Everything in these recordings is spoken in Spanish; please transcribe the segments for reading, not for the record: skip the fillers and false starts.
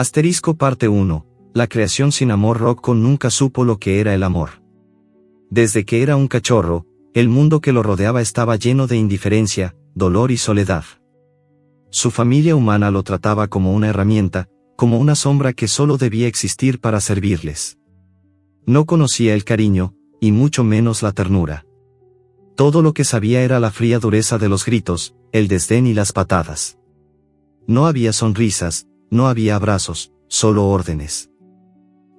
Asterisco parte 1. La creación sin amor. Rocco nunca supo lo que era el amor. Desde que era un cachorro, el mundo que lo rodeaba estaba lleno de indiferencia, dolor y soledad. Su familia humana lo trataba como una herramienta, como una sombra que solo debía existir para servirles. No conocía el cariño, y mucho menos la ternura. Todo lo que sabía era la fría dureza de los gritos, el desdén y las patadas. No había sonrisas, no había abrazos, solo órdenes.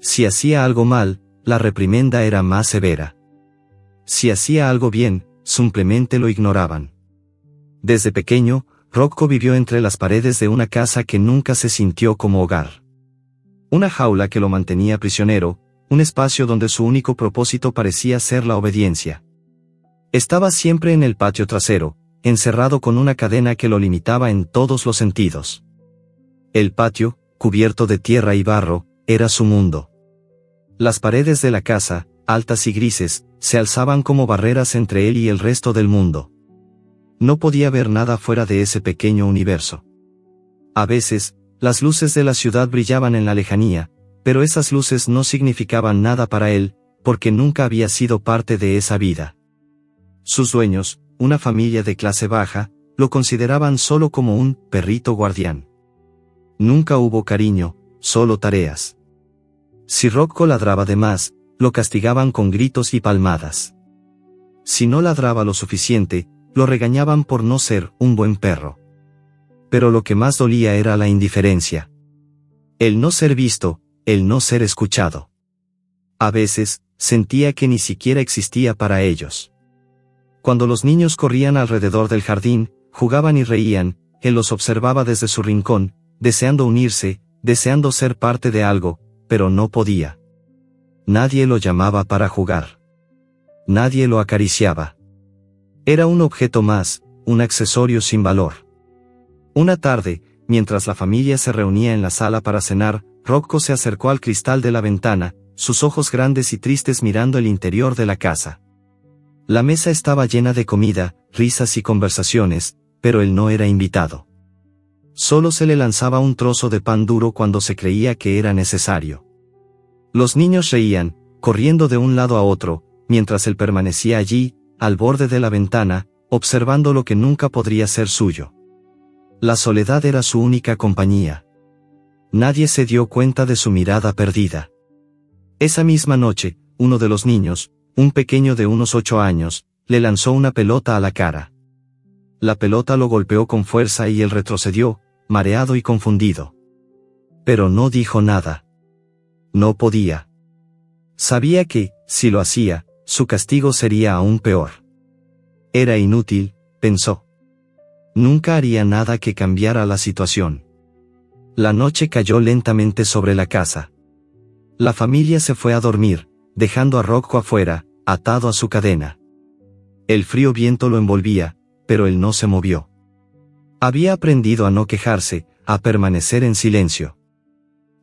Si hacía algo mal, la reprimenda era más severa. Si hacía algo bien, simplemente lo ignoraban. Desde pequeño, Rocco vivió entre las paredes de una casa que nunca se sintió como hogar. Una jaula que lo mantenía prisionero, un espacio donde su único propósito parecía ser la obediencia. Estaba siempre en el patio trasero, encerrado con una cadena que lo limitaba en todos los sentidos. El patio, cubierto de tierra y barro, era su mundo. Las paredes de la casa, altas y grises, se alzaban como barreras entre él y el resto del mundo. No podía ver nada fuera de ese pequeño universo. A veces, las luces de la ciudad brillaban en la lejanía, pero esas luces no significaban nada para él, porque nunca había sido parte de esa vida. Sus dueños, una familia de clase baja, lo consideraban solo como un perrito guardián. Nunca hubo cariño, solo tareas. Si Rocco ladraba de más, lo castigaban con gritos y palmadas. Si no ladraba lo suficiente, lo regañaban por no ser un buen perro. Pero lo que más dolía era la indiferencia. El no ser visto, el no ser escuchado. A veces, sentía que ni siquiera existía para ellos. Cuando los niños corrían alrededor del jardín, jugaban y reían, él los observaba desde su rincón, deseando unirse, deseando ser parte de algo, pero no podía. Nadie lo llamaba para jugar. Nadie lo acariciaba. Era un objeto más, un accesorio sin valor. Una tarde, mientras la familia se reunía en la sala para cenar, Rocco se acercó al cristal de la ventana, sus ojos grandes y tristes mirando el interior de la casa. La mesa estaba llena de comida, risas y conversaciones, pero él no era invitado. Solo se le lanzaba un trozo de pan duro cuando se creía que era necesario. Los niños reían, corriendo de un lado a otro, mientras él permanecía allí, al borde de la ventana, observando lo que nunca podría ser suyo. La soledad era su única compañía. Nadie se dio cuenta de su mirada perdida. Esa misma noche, uno de los niños, un pequeño de unos 8 años, le lanzó una pelota a la cara. La pelota lo golpeó con fuerza y él retrocedió, mareado y confundido. Pero no dijo nada. No podía. Sabía que, si lo hacía, su castigo sería aún peor. Era inútil, pensó. Nunca haría nada que cambiara la situación. La noche cayó lentamente sobre la casa. La familia se fue a dormir, dejando a Rocco afuera, atado a su cadena. El frío viento lo envolvía, pero él no se movió. Había aprendido a no quejarse, a permanecer en silencio.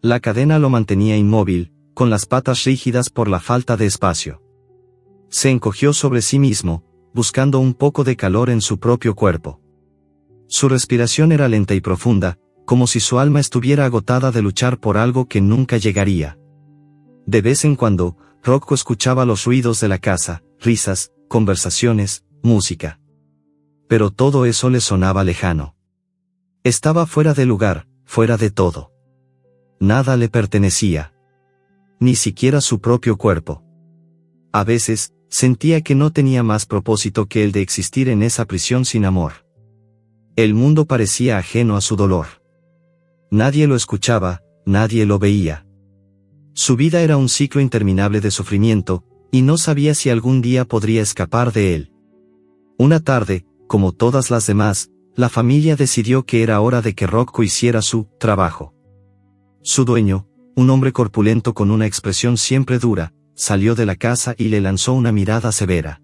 La cadena lo mantenía inmóvil, con las patas rígidas por la falta de espacio. Se encogió sobre sí mismo, buscando un poco de calor en su propio cuerpo. Su respiración era lenta y profunda, como si su alma estuviera agotada de luchar por algo que nunca llegaría. De vez en cuando, Rocco escuchaba los ruidos de la casa, risas, conversaciones, música. Pero todo eso le sonaba lejano. Estaba fuera de lugar, fuera de todo. Nada le pertenecía. Ni siquiera su propio cuerpo. A veces, sentía que no tenía más propósito que el de existir en esa prisión sin amor. El mundo parecía ajeno a su dolor. Nadie lo escuchaba, nadie lo veía. Su vida era un ciclo interminable de sufrimiento, y no sabía si algún día podría escapar de él. Una tarde, como todas las demás, la familia decidió que era hora de que Rocco hiciera su trabajo. Su dueño, un hombre corpulento con una expresión siempre dura, salió de la casa y le lanzó una mirada severa.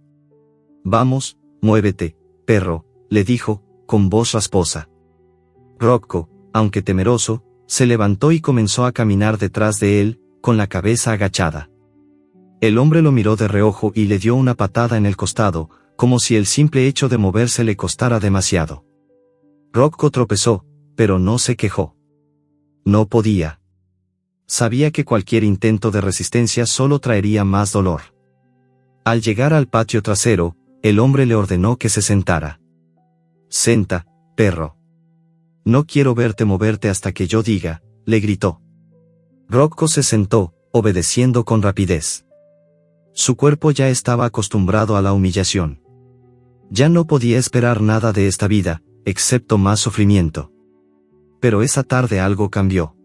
«Vamos, muévete, perro», le dijo, con voz rasposa. Rocco, aunque temeroso, se levantó y comenzó a caminar detrás de él, con la cabeza agachada. El hombre lo miró de reojo y le dio una patada en el costado, como si el simple hecho de moverse le costara demasiado. Rocco tropezó, pero no se quejó. No podía. Sabía que cualquier intento de resistencia solo traería más dolor. Al llegar al patio trasero, el hombre le ordenó que se sentara. «Senta, perro. No quiero verte moverte hasta que yo diga», le gritó. Rocco se sentó, obedeciendo con rapidez. Su cuerpo ya estaba acostumbrado a la humillación. Ya no podía esperar nada de esta vida, excepto más sufrimiento. Pero esa tarde algo cambió.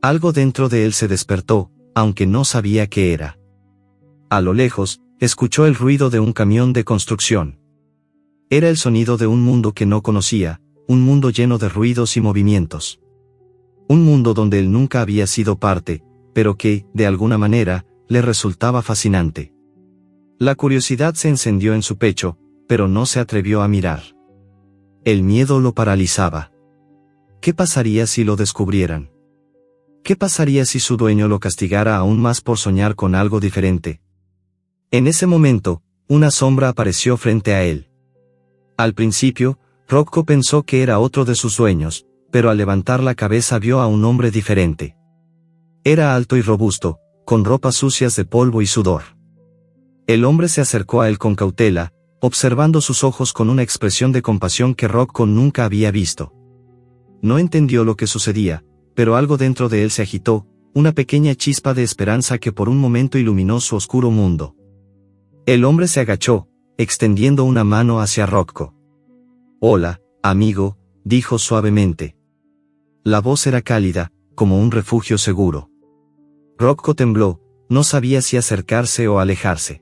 Algo dentro de él se despertó, aunque no sabía qué era. A lo lejos, escuchó el ruido de un camión de construcción. Era el sonido de un mundo que no conocía, un mundo lleno de ruidos y movimientos. Un mundo donde él nunca había sido parte, pero que, de alguna manera, le resultaba fascinante. La curiosidad se encendió en su pecho, pero no se atrevió a mirar. El miedo lo paralizaba. ¿Qué pasaría si lo descubrieran? ¿Qué pasaría si su dueño lo castigara aún más por soñar con algo diferente? En ese momento, una sombra apareció frente a él. Al principio, Rocco pensó que era otro de sus sueños, pero al levantar la cabeza vio a un hombre diferente. Era alto y robusto, con ropas sucias de polvo y sudor. El hombre se acercó a él con cautela, observando sus ojos con una expresión de compasión que Rocco nunca había visto. No entendió lo que sucedía, pero algo dentro de él se agitó, una pequeña chispa de esperanza que por un momento iluminó su oscuro mundo. El hombre se agachó, extendiendo una mano hacia Rocco. «Hola, amigo», dijo suavemente. La voz era cálida, como un refugio seguro. Rocco tembló, no sabía si acercarse o alejarse.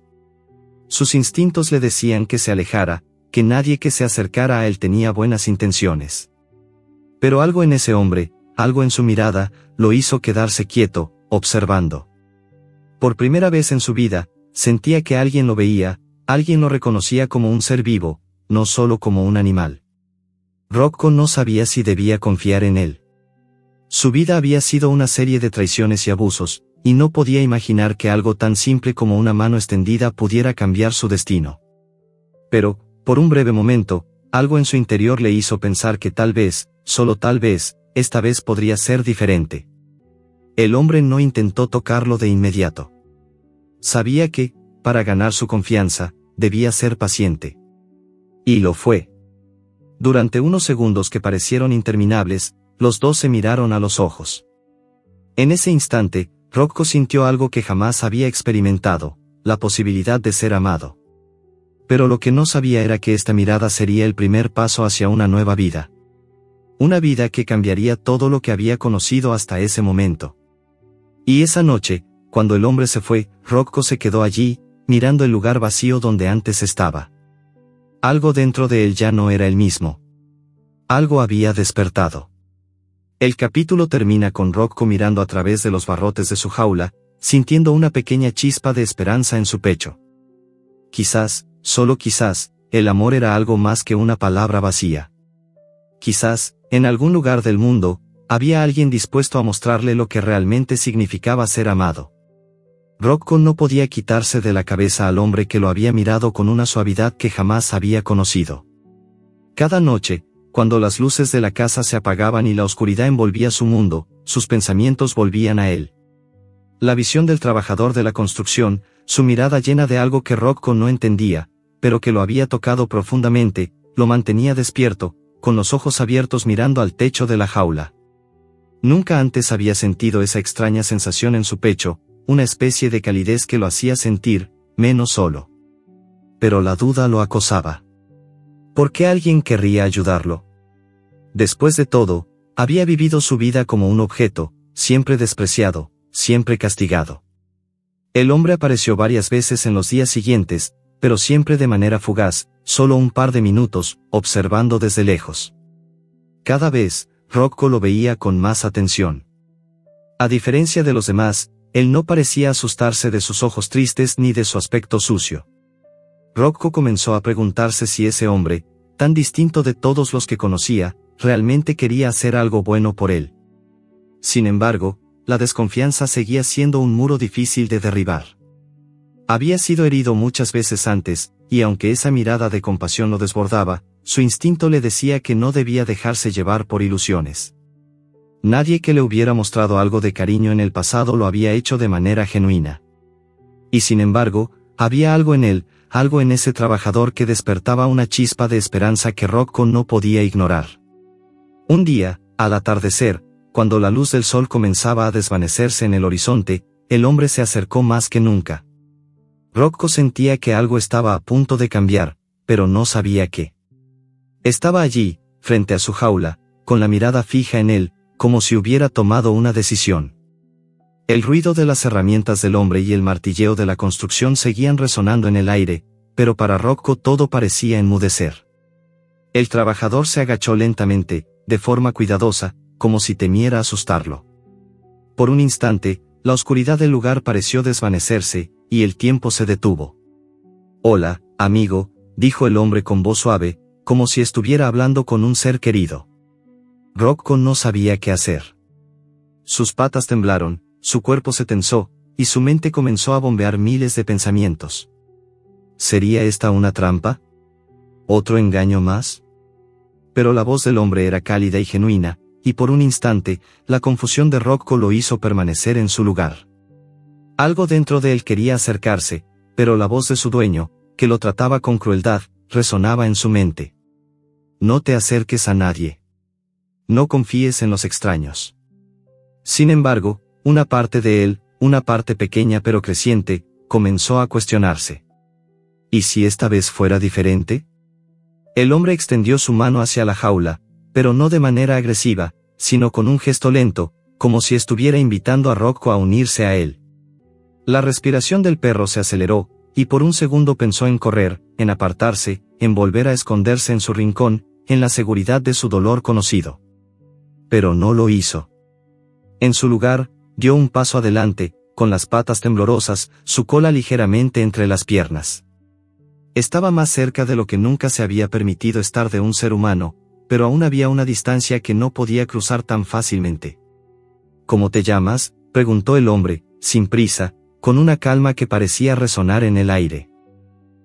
Sus instintos le decían que se alejara, que nadie que se acercara a él tenía buenas intenciones. Pero algo en ese hombre, algo en su mirada, lo hizo quedarse quieto, observando. Por primera vez en su vida, sentía que alguien lo veía, alguien lo reconocía como un ser vivo, no solo como un animal. Rocco no sabía si debía confiar en él. Su vida había sido una serie de traiciones y abusos, y no podía imaginar que algo tan simple como una mano extendida pudiera cambiar su destino. Pero, por un breve momento, algo en su interior le hizo pensar que tal vez, solo tal vez, esta vez podría ser diferente. El hombre no intentó tocarlo de inmediato. Sabía que, para ganar su confianza, debía ser paciente. Y lo fue. Durante unos segundos que parecieron interminables, los dos se miraron a los ojos. En ese instante, Rocco sintió algo que jamás había experimentado, la posibilidad de ser amado. Pero lo que no sabía era que esta mirada sería el primer paso hacia una nueva vida. Una vida que cambiaría todo lo que había conocido hasta ese momento. Y esa noche, cuando el hombre se fue, Rocco se quedó allí, mirando el lugar vacío donde antes estaba. Algo dentro de él ya no era el mismo. Algo había despertado. El capítulo termina con Rocco mirando a través de los barrotes de su jaula, sintiendo una pequeña chispa de esperanza en su pecho. Quizás, solo quizás, el amor era algo más que una palabra vacía. Quizás, en algún lugar del mundo, había alguien dispuesto a mostrarle lo que realmente significaba ser amado. Rocco no podía quitarse de la cabeza al hombre que lo había mirado con una suavidad que jamás había conocido. Cada noche, cuando las luces de la casa se apagaban y la oscuridad envolvía su mundo, sus pensamientos volvían a él. La visión del trabajador de la construcción, su mirada llena de algo que Rocco no entendía, pero que lo había tocado profundamente, lo mantenía despierto, con los ojos abiertos mirando al techo de la jaula. Nunca antes había sentido esa extraña sensación en su pecho, una especie de calidez que lo hacía sentir, menos solo. Pero la duda lo acosaba. ¿Por qué alguien querría ayudarlo? Después de todo, había vivido su vida como un objeto, siempre despreciado, siempre castigado. El hombre apareció varias veces en los días siguientes, pero siempre de manera fugaz, solo un par de minutos, observando desde lejos. Cada vez, Rocco lo veía con más atención. A diferencia de los demás, él no parecía asustarse de sus ojos tristes ni de su aspecto sucio. Rocco comenzó a preguntarse si ese hombre, tan distinto de todos los que conocía, realmente quería hacer algo bueno por él. Sin embargo, la desconfianza seguía siendo un muro difícil de derribar. Había sido herido muchas veces antes, y aunque esa mirada de compasión lo desbordaba, su instinto le decía que no debía dejarse llevar por ilusiones. Nadie que le hubiera mostrado algo de cariño en el pasado lo había hecho de manera genuina. Y sin embargo, había algo en él, algo en ese trabajador que despertaba una chispa de esperanza que Rocco no podía ignorar. Un día, al atardecer, cuando la luz del sol comenzaba a desvanecerse en el horizonte, el hombre se acercó más que nunca. Rocco sentía que algo estaba a punto de cambiar, pero no sabía qué. Estaba allí, frente a su jaula, con la mirada fija en él, como si hubiera tomado una decisión. El ruido de las herramientas del hombre y el martilleo de la construcción seguían resonando en el aire, pero para Rocco todo parecía enmudecer. El trabajador se agachó lentamente, de forma cuidadosa, como si temiera asustarlo. Por un instante, la oscuridad del lugar pareció desvanecerse, y el tiempo se detuvo. «Hola, amigo», dijo el hombre con voz suave, como si estuviera hablando con un ser querido. Rocco no sabía qué hacer. Sus patas temblaron, su cuerpo se tensó, y su mente comenzó a bombear miles de pensamientos. ¿Sería esta una trampa? ¿Otro engaño más? Pero la voz del hombre era cálida y genuina, y por un instante, la confusión de Rocco lo hizo permanecer en su lugar. Algo dentro de él quería acercarse, pero la voz de su dueño, que lo trataba con crueldad, resonaba en su mente. No te acerques a nadie. No confíes en los extraños. Sin embargo, una parte de él, una parte pequeña pero creciente, comenzó a cuestionarse. ¿Y si esta vez fuera diferente? El hombre extendió su mano hacia la jaula, pero no de manera agresiva, sino con un gesto lento, como si estuviera invitando a Rocco a unirse a él. La respiración del perro se aceleró, y por un segundo pensó en correr, en apartarse, en volver a esconderse en su rincón, en la seguridad de su dolor conocido. Pero no lo hizo. En su lugar, dio un paso adelante, con las patas temblorosas, su cola ligeramente entre las piernas. Estaba más cerca de lo que nunca se había permitido estar de un ser humano, pero aún había una distancia que no podía cruzar tan fácilmente. ¿Cómo te llamas?, preguntó el hombre, sin prisa, con una calma que parecía resonar en el aire.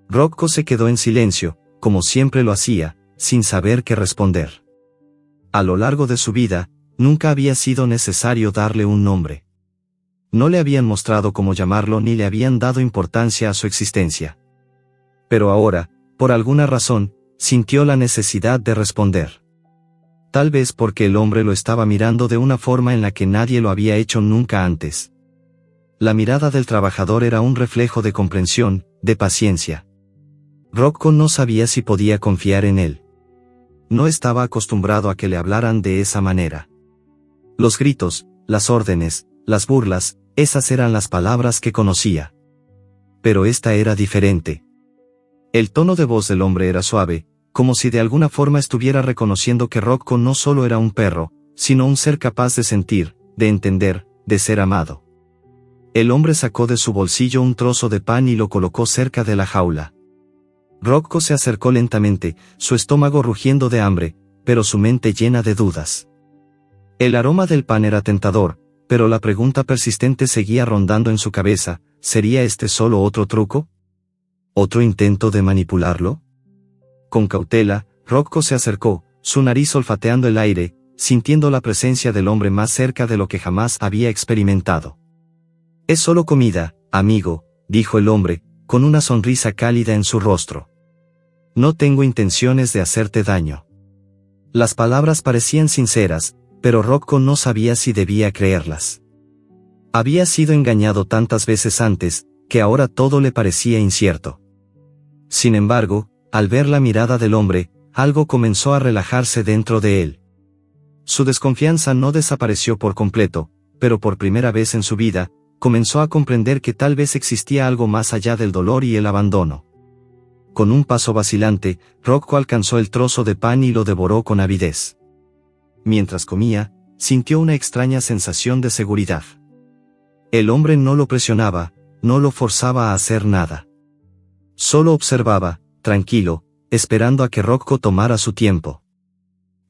Rocco se quedó en silencio, como siempre lo hacía, sin saber qué responder. A lo largo de su vida, nunca había sido necesario darle un nombre. No le habían mostrado cómo llamarlo ni le habían dado importancia a su existencia. Pero ahora, por alguna razón, sintió la necesidad de responder. Tal vez porque el hombre lo estaba mirando de una forma en la que nadie lo había hecho nunca antes. La mirada del trabajador era un reflejo de comprensión, de paciencia. Rocco no sabía si podía confiar en él. No estaba acostumbrado a que le hablaran de esa manera. Los gritos, las órdenes, las burlas, esas eran las palabras que conocía. Pero esta era diferente. El tono de voz del hombre era suave, como si de alguna forma estuviera reconociendo que Rocco no solo era un perro, sino un ser capaz de sentir, de entender, de ser amado. El hombre sacó de su bolsillo un trozo de pan y lo colocó cerca de la jaula. Rocco se acercó lentamente, su estómago rugiendo de hambre, pero su mente llena de dudas. El aroma del pan era tentador, pero la pregunta persistente seguía rondando en su cabeza, ¿sería este solo otro truco? ¿Otro intento de manipularlo? Con cautela, Rocco se acercó, su nariz olfateando el aire, sintiendo la presencia del hombre más cerca de lo que jamás había experimentado. «Es solo comida, amigo», dijo el hombre, con una sonrisa cálida en su rostro. «No tengo intenciones de hacerte daño». Las palabras parecían sinceras, pero Rocco no sabía si debía creerlas. Había sido engañado tantas veces antes, que ahora todo le parecía incierto. Sin embargo, al ver la mirada del hombre, algo comenzó a relajarse dentro de él. Su desconfianza no desapareció por completo, pero por primera vez en su vida, comenzó a comprender que tal vez existía algo más allá del dolor y el abandono. Con un paso vacilante, Rocco alcanzó el trozo de pan y lo devoró con avidez. Mientras comía, sintió una extraña sensación de seguridad. El hombre no lo presionaba, no lo forzaba a hacer nada. Solo observaba, tranquilo, esperando a que Rocco tomara su tiempo.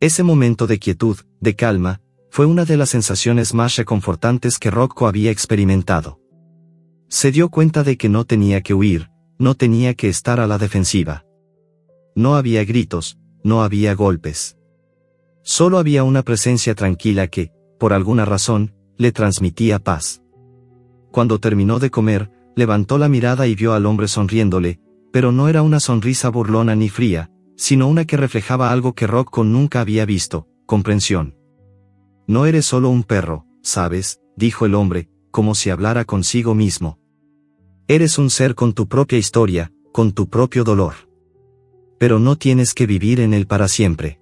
Ese momento de quietud, de calma, fue una de las sensaciones más reconfortantes que Rocco había experimentado. Se dio cuenta de que no tenía que huir, no tenía que estar a la defensiva. No había gritos, no había golpes. Solo había una presencia tranquila que, por alguna razón, le transmitía paz. Cuando terminó de comer, levantó la mirada y vio al hombre sonriéndole, pero no era una sonrisa burlona ni fría, sino una que reflejaba algo que Rocco nunca había visto: comprensión. No eres solo un perro, ¿sabes?, dijo el hombre, como si hablara consigo mismo. Eres un ser con tu propia historia, con tu propio dolor. Pero no tienes que vivir en él para siempre.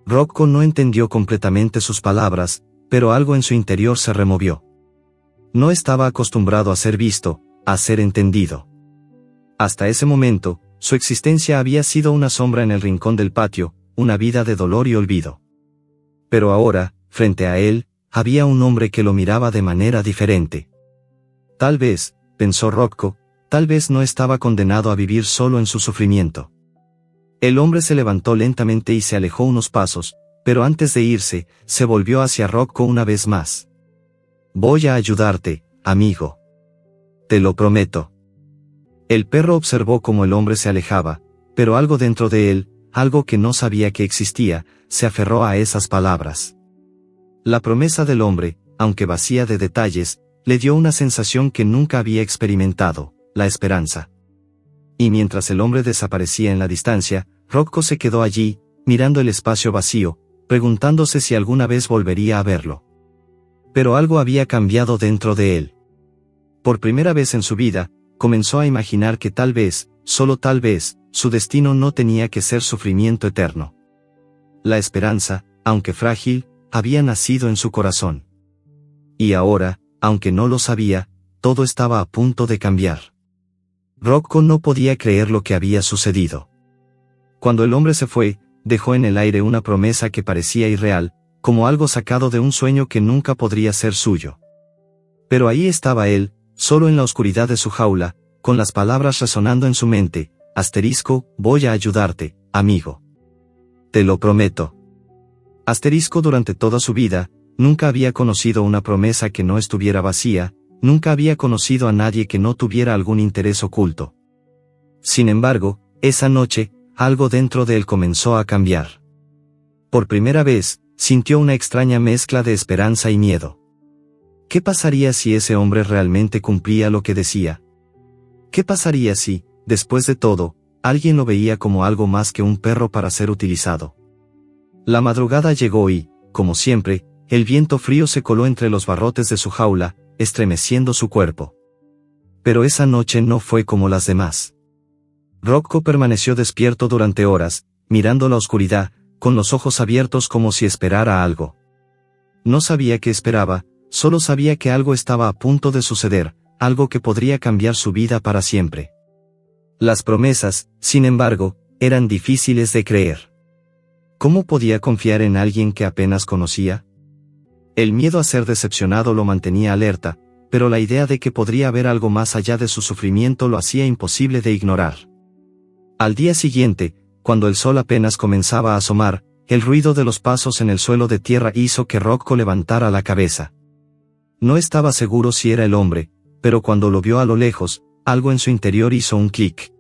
Rocco no entendió completamente sus palabras, pero algo en su interior se removió. No estaba acostumbrado a ser visto, a ser entendido. Hasta ese momento, su existencia había sido una sombra en el rincón del patio, una vida de dolor y olvido. Pero ahora, frente a él, había un hombre que lo miraba de manera diferente. Tal vez, pensó Rocco, tal vez no estaba condenado a vivir solo en su sufrimiento. El hombre se levantó lentamente y se alejó unos pasos, pero antes de irse, se volvió hacia Rocco una vez más. Voy a ayudarte, amigo. Te lo prometo. El perro observó cómo el hombre se alejaba, pero algo dentro de él, algo que no sabía que existía, se aferró a esas palabras. La promesa del hombre, aunque vacía de detalles, le dio una sensación que nunca había experimentado: la esperanza. Y mientras el hombre desaparecía en la distancia, Rocco se quedó allí, mirando el espacio vacío, preguntándose si alguna vez volvería a verlo. Pero algo había cambiado dentro de él. Por primera vez en su vida, comenzó a imaginar que tal vez, solo tal vez, su destino no tenía que ser sufrimiento eterno. La esperanza, aunque frágil, había nacido en su corazón. Y ahora, aunque no lo sabía, todo estaba a punto de cambiar. Rocco no podía creer lo que había sucedido. Cuando el hombre se fue, dejó en el aire una promesa que parecía irreal, como algo sacado de un sueño que nunca podría ser suyo. Pero ahí estaba él, solo en la oscuridad de su jaula, con las palabras resonando en su mente: voy a ayudarte, amigo. Te lo prometo. Durante toda su vida, nunca había conocido una promesa que no estuviera vacía, nunca había conocido a nadie que no tuviera algún interés oculto. Sin embargo, esa noche, algo dentro de él comenzó a cambiar. Por primera vez, sintió una extraña mezcla de esperanza y miedo. ¿Qué pasaría si ese hombre realmente cumplía lo que decía? ¿Qué pasaría si, después de todo, alguien lo veía como algo más que un perro para ser utilizado? La madrugada llegó y, como siempre, el viento frío se coló entre los barrotes de su jaula, estremeciendo su cuerpo. Pero esa noche no fue como las demás. Rocco permaneció despierto durante horas, mirando la oscuridad, con los ojos abiertos como si esperara algo. No sabía qué esperaba, solo sabía que algo estaba a punto de suceder, algo que podría cambiar su vida para siempre. Las promesas, sin embargo, eran difíciles de creer. ¿Cómo podía confiar en alguien que apenas conocía? El miedo a ser decepcionado lo mantenía alerta, pero la idea de que podría haber algo más allá de su sufrimiento lo hacía imposible de ignorar. Al día siguiente, cuando el sol apenas comenzaba a asomar, el ruido de los pasos en el suelo de tierra hizo que Rocco levantara la cabeza. No estaba seguro si era el hombre, pero cuando lo vio a lo lejos, algo en su interior hizo un clic.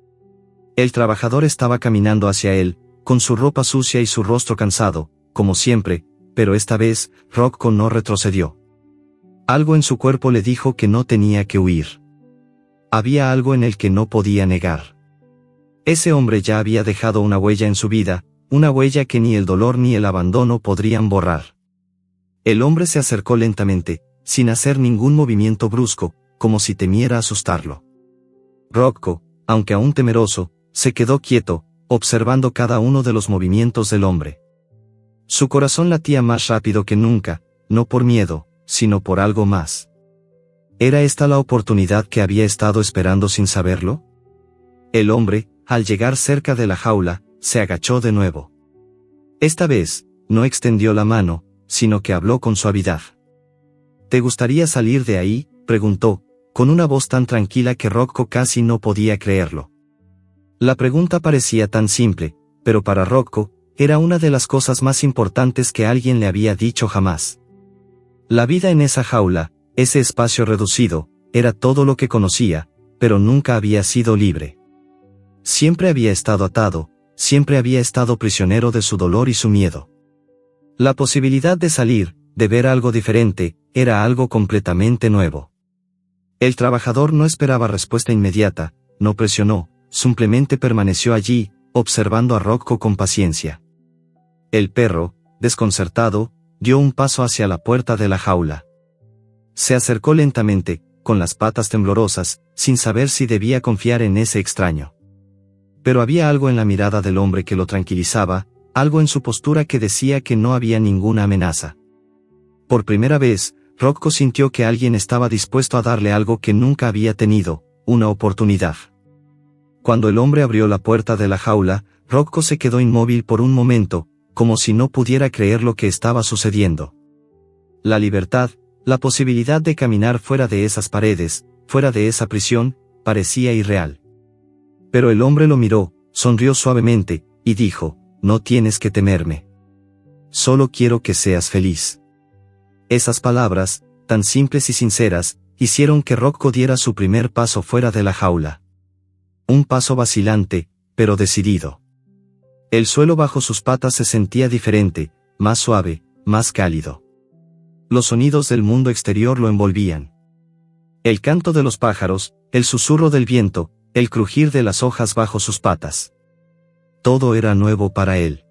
El trabajador estaba caminando hacia él, con su ropa sucia y su rostro cansado, como siempre, pero esta vez, Rocco no retrocedió. Algo en su cuerpo le dijo que no tenía que huir. Había algo en él que no podía negar. Ese hombre ya había dejado una huella en su vida, una huella que ni el dolor ni el abandono podrían borrar. El hombre se acercó lentamente, sin hacer ningún movimiento brusco, como si temiera asustarlo. Rocco, aunque aún temeroso, se quedó quieto, observando cada uno de los movimientos del hombre. Su corazón latía más rápido que nunca, no por miedo, sino por algo más. ¿Era esta la oportunidad que había estado esperando sin saberlo? El hombre, al llegar cerca de la jaula, se agachó de nuevo. Esta vez, no extendió la mano, sino que habló con suavidad. ¿Te gustaría salir de ahí?, preguntó, con una voz tan tranquila que Rocco casi no podía creerlo. La pregunta parecía tan simple, pero para Rocco, era una de las cosas más importantes que alguien le había dicho jamás. La vida en esa jaula, ese espacio reducido, era todo lo que conocía, pero nunca había sido libre. Siempre había estado atado, siempre había estado prisionero de su dolor y su miedo. La posibilidad de salir, de ver algo diferente, era algo completamente nuevo. El trabajador no esperaba respuesta inmediata, no presionó, simplemente permaneció allí, observando a Rocco con paciencia. El perro, desconcertado, dio un paso hacia la puerta de la jaula. Se acercó lentamente, con las patas temblorosas, sin saber si debía confiar en ese extraño. Pero había algo en la mirada del hombre que lo tranquilizaba, algo en su postura que decía que no había ninguna amenaza. Por primera vez, Rocco sintió que alguien estaba dispuesto a darle algo que nunca había tenido, una oportunidad. Cuando el hombre abrió la puerta de la jaula, Rocco se quedó inmóvil por un momento, como si no pudiera creer lo que estaba sucediendo. La libertad, la posibilidad de caminar fuera de esas paredes, fuera de esa prisión, parecía irreal. Pero el hombre lo miró, sonrió suavemente, y dijo, «No tienes que temerme. Solo quiero que seas feliz». Esas palabras, tan simples y sinceras, hicieron que Rocco diera su primer paso fuera de la jaula. Un paso vacilante, pero decidido. El suelo bajo sus patas se sentía diferente, más suave, más cálido. Los sonidos del mundo exterior lo envolvían. El canto de los pájaros, el susurro del viento, el crujir de las hojas bajo sus patas. Todo era nuevo para él.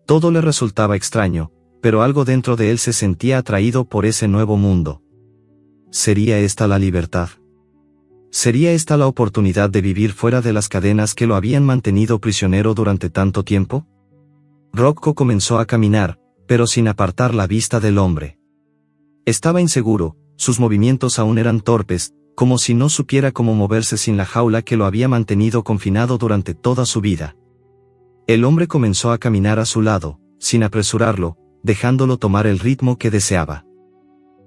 Todo le resultaba extraño, pero algo dentro de él se sentía atraído por ese nuevo mundo. ¿Sería esta la libertad? ¿Sería esta la oportunidad de vivir fuera de las cadenas que lo habían mantenido prisionero durante tanto tiempo? Rocco comenzó a caminar, pero sin apartar la vista del hombre. Estaba inseguro, sus movimientos aún eran torpes, como si no supiera cómo moverse sin la jaula que lo había mantenido confinado durante toda su vida. El hombre comenzó a caminar a su lado, sin apresurarlo, dejándolo tomar el ritmo que deseaba.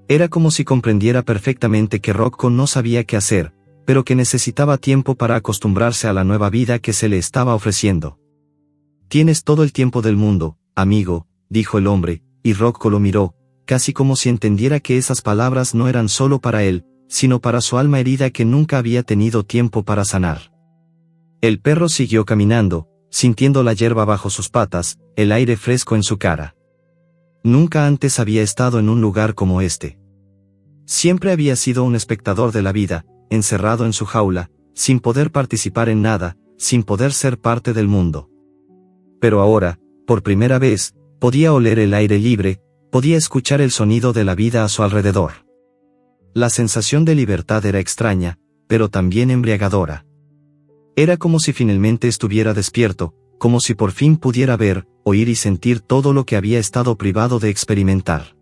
Era como si comprendiera perfectamente que Rocco no sabía qué hacer, pero que necesitaba tiempo para acostumbrarse a la nueva vida que se le estaba ofreciendo. «Tienes todo el tiempo del mundo, amigo», dijo el hombre, y Rocco lo miró, casi como si entendiera que esas palabras no eran solo para él, sino para su alma herida que nunca había tenido tiempo para sanar. El perro siguió caminando, sintiendo la hierba bajo sus patas, el aire fresco en su cara. Nunca antes había estado en un lugar como este. Siempre había sido un espectador de la vida, encerrado en su jaula, sin poder participar en nada, sin poder ser parte del mundo. Pero ahora, por primera vez, podía oler el aire libre, podía escuchar el sonido de la vida a su alrededor. La sensación de libertad era extraña, pero también embriagadora. Era como si finalmente estuviera despierto, como si por fin pudiera ver, oír y sentir todo lo que había estado privado de experimentar.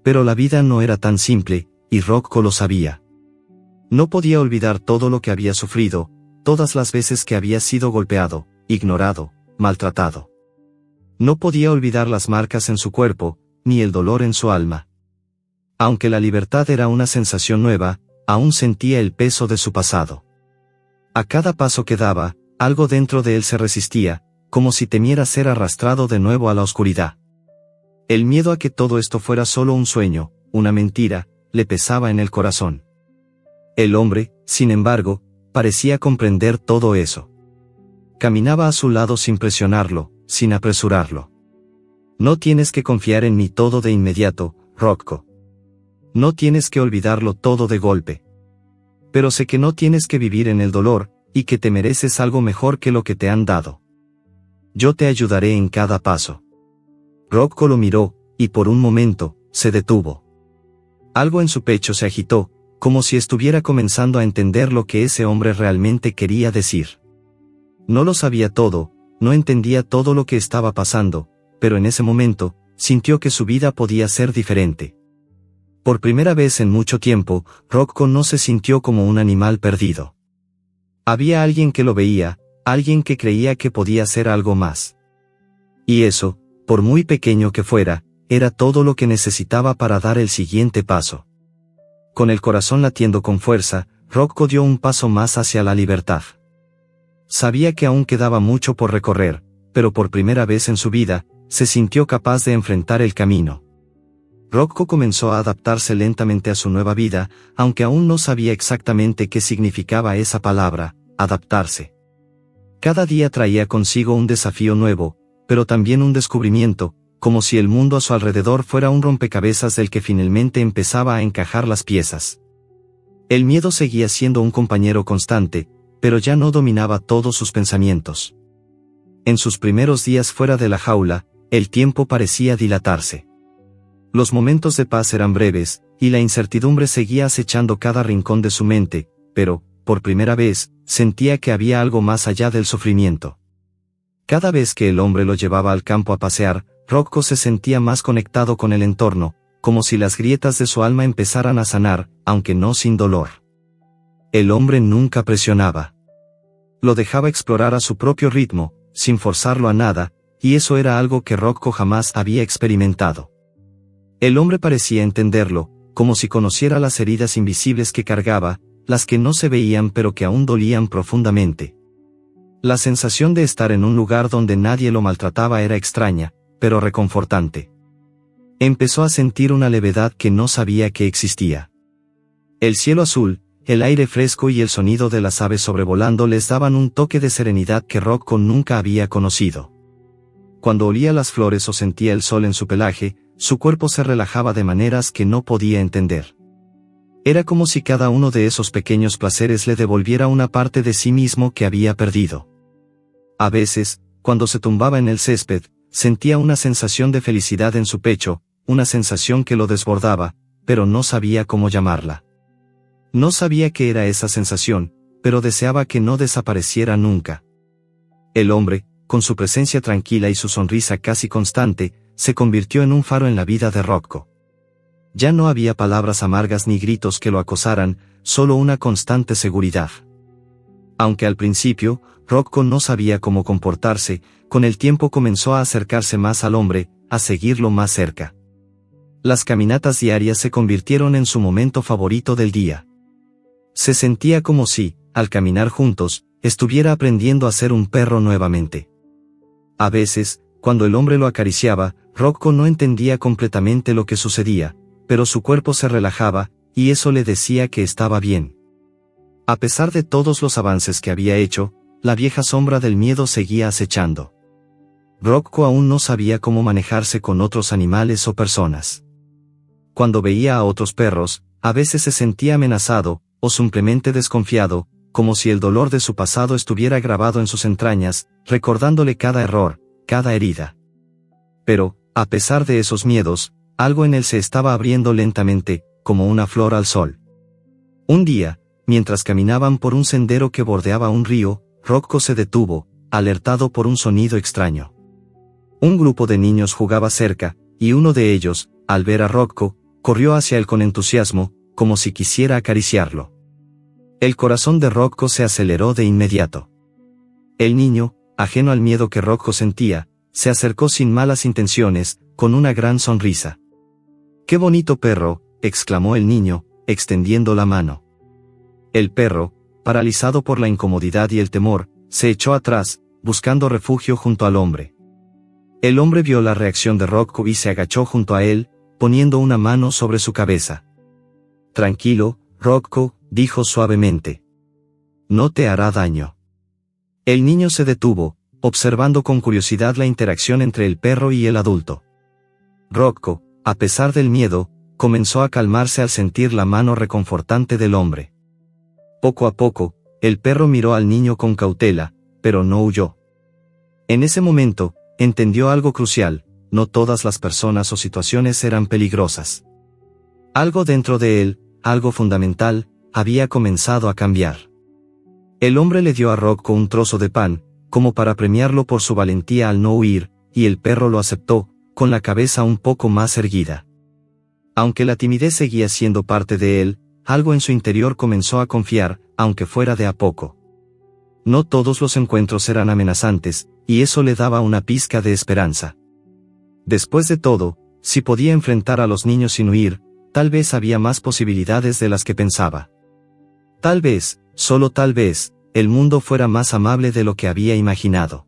Pero la vida no era tan simple, y Rocco lo sabía. No podía olvidar todo lo que había sufrido, todas las veces que había sido golpeado, ignorado, maltratado. No podía olvidar las marcas en su cuerpo, ni el dolor en su alma. Aunque la libertad era una sensación nueva, aún sentía el peso de su pasado. A cada paso que daba, algo dentro de él se resistía, como si temiera ser arrastrado de nuevo a la oscuridad. El miedo a que todo esto fuera solo un sueño, una mentira, le pesaba en el corazón. El hombre, sin embargo, parecía comprender todo eso. Caminaba a su lado sin presionarlo, sin apresurarlo. «No tienes que confiar en mí todo de inmediato, Rocco. No tienes que olvidarlo todo de golpe. Pero sé que no tienes que vivir en el dolor, y que te mereces algo mejor que lo que te han dado. Yo te ayudaré en cada paso». Rocco lo miró, y por un momento, se detuvo. Algo en su pecho se agitó, como si estuviera comenzando a entender lo que ese hombre realmente quería decir. No lo sabía todo, no entendía todo lo que estaba pasando, pero en ese momento, sintió que su vida podía ser diferente. Por primera vez en mucho tiempo, Rocco no se sintió como un animal perdido. Había alguien que lo veía, alguien que creía que podía ser algo más. Y eso, por muy pequeño que fuera, era todo lo que necesitaba para dar el siguiente paso. Con el corazón latiendo con fuerza, Rocco dio un paso más hacia la libertad. Sabía que aún quedaba mucho por recorrer, pero por primera vez en su vida, se sintió capaz de enfrentar el camino. Rocco comenzó a adaptarse lentamente a su nueva vida, aunque aún no sabía exactamente qué significaba esa palabra, adaptarse. Cada día traía consigo un desafío nuevo, pero también un descubrimiento, como si el mundo a su alrededor fuera un rompecabezas del que finalmente empezaba a encajar las piezas. El miedo seguía siendo un compañero constante, pero ya no dominaba todos sus pensamientos. En sus primeros días fuera de la jaula, el tiempo parecía dilatarse. Los momentos de paz eran breves, y la incertidumbre seguía acechando cada rincón de su mente, pero, por primera vez, sentía que había algo más allá del sufrimiento. Cada vez que el hombre lo llevaba al campo a pasear, Rocco se sentía más conectado con el entorno, como si las grietas de su alma empezaran a sanar, aunque no sin dolor. El hombre nunca presionaba. Lo dejaba explorar a su propio ritmo, sin forzarlo a nada, y eso era algo que Rocco jamás había experimentado. El hombre parecía entenderlo, como si conociera las heridas invisibles que cargaba, las que no se veían pero que aún dolían profundamente. La sensación de estar en un lugar donde nadie lo maltrataba era extraña, pero reconfortante. Empezó a sentir una levedad que no sabía que existía. El cielo azul, el aire fresco y el sonido de las aves sobrevolando les daban un toque de serenidad que Rocco nunca había conocido. Cuando olía las flores o sentía el sol en su pelaje, su cuerpo se relajaba de maneras que no podía entender. Era como si cada uno de esos pequeños placeres le devolviera una parte de sí mismo que había perdido. A veces, cuando se tumbaba en el césped, sentía una sensación de felicidad en su pecho, una sensación que lo desbordaba, pero no sabía cómo llamarla. No sabía qué era esa sensación, pero deseaba que no desapareciera nunca. El hombre, con su presencia tranquila y su sonrisa casi constante, se convirtió en un faro en la vida de Rocco. Ya no había palabras amargas ni gritos que lo acosaran, solo una constante seguridad. Aunque al principio, Rocco no sabía cómo comportarse, con el tiempo comenzó a acercarse más al hombre, a seguirlo más cerca. Las caminatas diarias se convirtieron en su momento favorito del día. Se sentía como si, al caminar juntos, estuviera aprendiendo a ser un perro nuevamente. A veces, cuando el hombre lo acariciaba, Rocco no entendía completamente lo que sucedía, pero su cuerpo se relajaba, y eso le decía que estaba bien. A pesar de todos los avances que había hecho, la vieja sombra del miedo seguía acechando. Rocco aún no sabía cómo manejarse con otros animales o personas. Cuando veía a otros perros, a veces se sentía amenazado, o simplemente desconfiado, como si el dolor de su pasado estuviera grabado en sus entrañas, recordándole cada error, cada herida. Pero, a pesar de esos miedos, algo en él se estaba abriendo lentamente, como una flor al sol. Un día, mientras caminaban por un sendero que bordeaba un río, Rocco se detuvo, alertado por un sonido extraño. Un grupo de niños jugaba cerca, y uno de ellos, al ver a Rocco, corrió hacia él con entusiasmo, como si quisiera acariciarlo. El corazón de Rocco se aceleró de inmediato. El niño, ajeno al miedo que Rocco sentía, se acercó sin malas intenciones, con una gran sonrisa. «¡Qué bonito perro!», exclamó el niño, extendiendo la mano. El perro, paralizado por la incomodidad y el temor, se echó atrás, buscando refugio junto al hombre. El hombre vio la reacción de Rocco y se agachó junto a él, poniendo una mano sobre su cabeza. «Tranquilo, Rocco», dijo suavemente. «No te hará daño». El niño se detuvo, observando con curiosidad la interacción entre el perro y el adulto. Rocco, a pesar del miedo, comenzó a calmarse al sentir la mano reconfortante del hombre. Poco a poco, el perro miró al niño con cautela, pero no huyó. En ese momento, entendió algo crucial: no todas las personas o situaciones eran peligrosas. Algo dentro de él, algo fundamental, había comenzado a cambiar. El hombre le dio a Rocco un trozo de pan, como para premiarlo por su valentía al no huir, y el perro lo aceptó, con la cabeza un poco más erguida. Aunque la timidez seguía siendo parte de él, algo en su interior comenzó a confiar, aunque fuera de a poco. No todos los encuentros eran amenazantes, y eso le daba una pizca de esperanza. Después de todo, si podía enfrentar a los niños sin huir, tal vez había más posibilidades de las que pensaba. Tal vez, solo tal vez, el mundo fuera más amable de lo que había imaginado.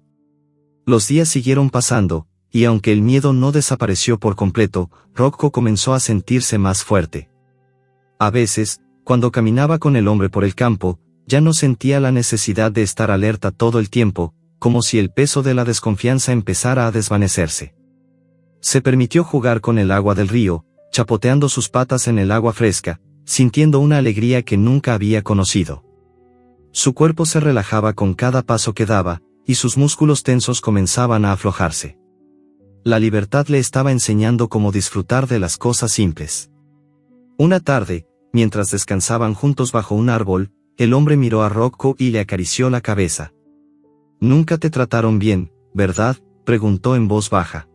Los días siguieron pasando, y aunque el miedo no desapareció por completo, Rocco comenzó a sentirse más fuerte. A veces, cuando caminaba con el hombre por el campo, ya no sentía la necesidad de estar alerta todo el tiempo, como si el peso de la desconfianza empezara a desvanecerse. Se permitió jugar con el agua del río, chapoteando sus patas en el agua fresca, sintiendo una alegría que nunca había conocido. Su cuerpo se relajaba con cada paso que daba, y sus músculos tensos comenzaban a aflojarse. La libertad le estaba enseñando cómo disfrutar de las cosas simples. Una tarde, mientras descansaban juntos bajo un árbol, el hombre miró a Rocco y le acarició la cabeza. «Nunca te trataron bien, ¿verdad?», preguntó en voz baja.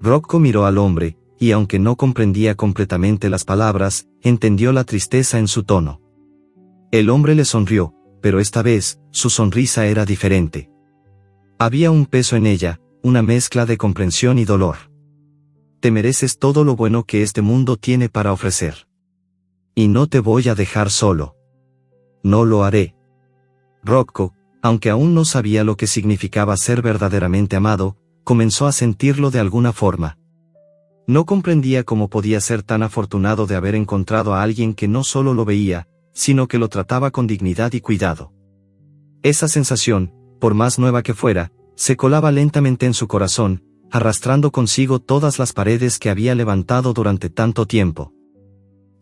Rocco miró al hombre, y aunque no comprendía completamente las palabras, entendió la tristeza en su tono. El hombre le sonrió, pero esta vez, su sonrisa era diferente. Había un peso en ella, una mezcla de comprensión y dolor. «Te mereces todo lo bueno que este mundo tiene para ofrecer. Y no te voy a dejar solo. No lo haré». Rocco, aunque aún no sabía lo que significaba ser verdaderamente amado, comenzó a sentirlo de alguna forma. No comprendía cómo podía ser tan afortunado de haber encontrado a alguien que no solo lo veía, sino que lo trataba con dignidad y cuidado. Esa sensación, por más nueva que fuera, se colaba lentamente en su corazón, arrastrando consigo todas las paredes que había levantado durante tanto tiempo.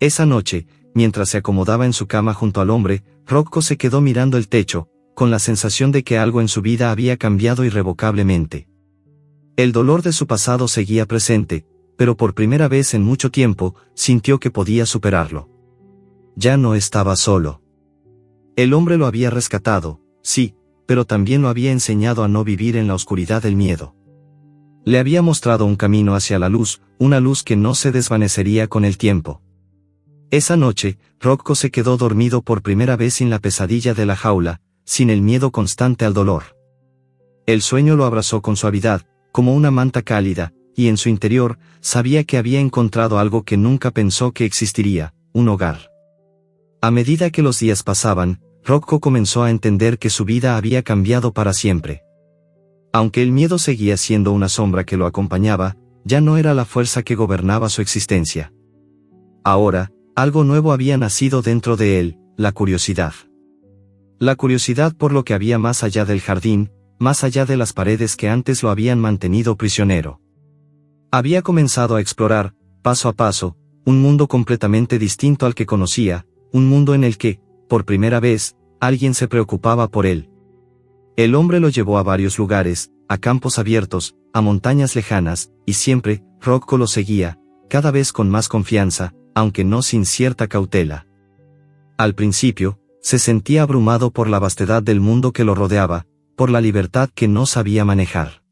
Esa noche, mientras se acomodaba en su cama junto al hombre, Rocco se quedó mirando el techo, con la sensación de que algo en su vida había cambiado irrevocablemente. El dolor de su pasado seguía presente, pero por primera vez en mucho tiempo, sintió que podía superarlo. Ya no estaba solo. El hombre lo había rescatado, sí, pero también lo había enseñado a no vivir en la oscuridad del miedo. Le había mostrado un camino hacia la luz, una luz que no se desvanecería con el tiempo. Esa noche, Rocco se quedó dormido por primera vez sin la pesadilla de la jaula, sin el miedo constante al dolor. El sueño lo abrazó con suavidad, como una manta cálida, y en su interior, sabía que había encontrado algo que nunca pensó que existiría, un hogar. A medida que los días pasaban, Rocco comenzó a entender que su vida había cambiado para siempre. Aunque el miedo seguía siendo una sombra que lo acompañaba, ya no era la fuerza que gobernaba su existencia. Ahora, algo nuevo había nacido dentro de él, la curiosidad. La curiosidad por lo que había más allá del jardín, más allá de las paredes que antes lo habían mantenido prisionero. Había comenzado a explorar, paso a paso, un mundo completamente distinto al que conocía, un mundo en el que, por primera vez, alguien se preocupaba por él. El hombre lo llevó a varios lugares, a campos abiertos, a montañas lejanas, y siempre, Rocco lo seguía, cada vez con más confianza, aunque no sin cierta cautela. Al principio, se sentía abrumado por la vastedad del mundo que lo rodeaba, por la libertad que no sabía manejar.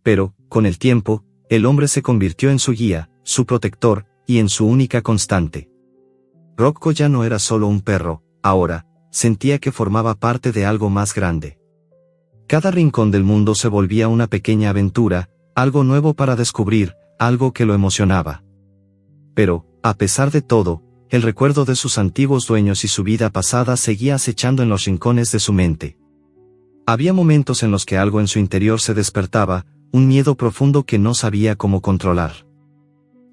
Pero, con el tiempo, el hombre se convirtió en su guía, su protector, y en su única constante. Rocco ya no era solo un perro, ahora, sentía que formaba parte de algo más grande. Cada rincón del mundo se volvía una pequeña aventura, algo nuevo para descubrir, algo que lo emocionaba. Pero, a pesar de todo, el recuerdo de sus antiguos dueños y su vida pasada seguía acechando en los rincones de su mente. Había momentos en los que algo en su interior se despertaba, un miedo profundo que no sabía cómo controlar.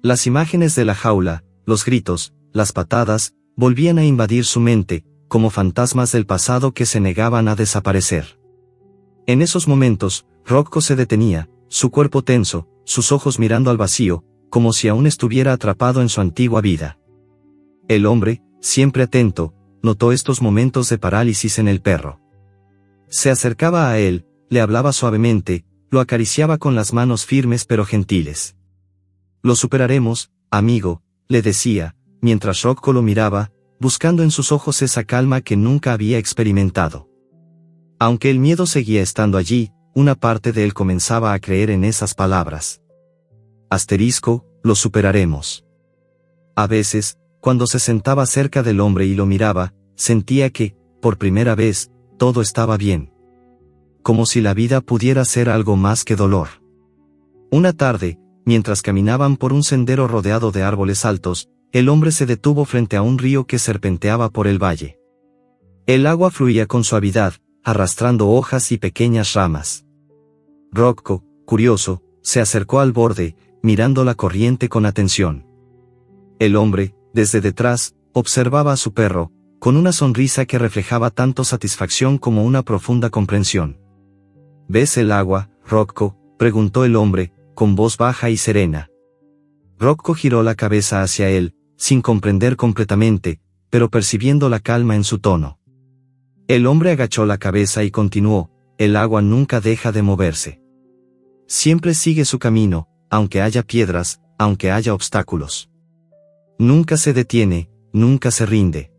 Las imágenes de la jaula, los gritos, las patadas, volvían a invadir su mente, como fantasmas del pasado que se negaban a desaparecer. En esos momentos, Rocco se detenía, su cuerpo tenso, sus ojos mirando al vacío, como si aún estuviera atrapado en su antigua vida. El hombre, siempre atento, notó estos momentos de parálisis en el perro. Se acercaba a él, le hablaba suavemente, lo acariciaba con las manos firmes pero gentiles. «Lo superaremos, amigo», le decía, mientras Rocco lo miraba, buscando en sus ojos esa calma que nunca había experimentado. Aunque el miedo seguía estando allí, una parte de él comenzaba a creer en esas palabras. Lo superaremos. A veces, cuando se sentaba cerca del hombre y lo miraba, sentía que, por primera vez, todo estaba bien. Como si la vida pudiera ser algo más que dolor. Una tarde, mientras caminaban por un sendero rodeado de árboles altos, el hombre se detuvo frente a un río que serpenteaba por el valle. El agua fluía con suavidad, arrastrando hojas y pequeñas ramas. Rocco, curioso, se acercó al borde, mirando la corriente con atención. El hombre, desde detrás, observaba a su perro, con una sonrisa que reflejaba tanto satisfacción como una profunda comprensión. «¿Ves el agua, Rocco?», preguntó el hombre, con voz baja y serena. Rocco giró la cabeza hacia él, sin comprender completamente, pero percibiendo la calma en su tono. El hombre agachó la cabeza y continuó: el agua nunca deja de moverse. Siempre sigue su camino, aunque haya piedras, aunque haya obstáculos. Nunca se detiene, nunca se rinde.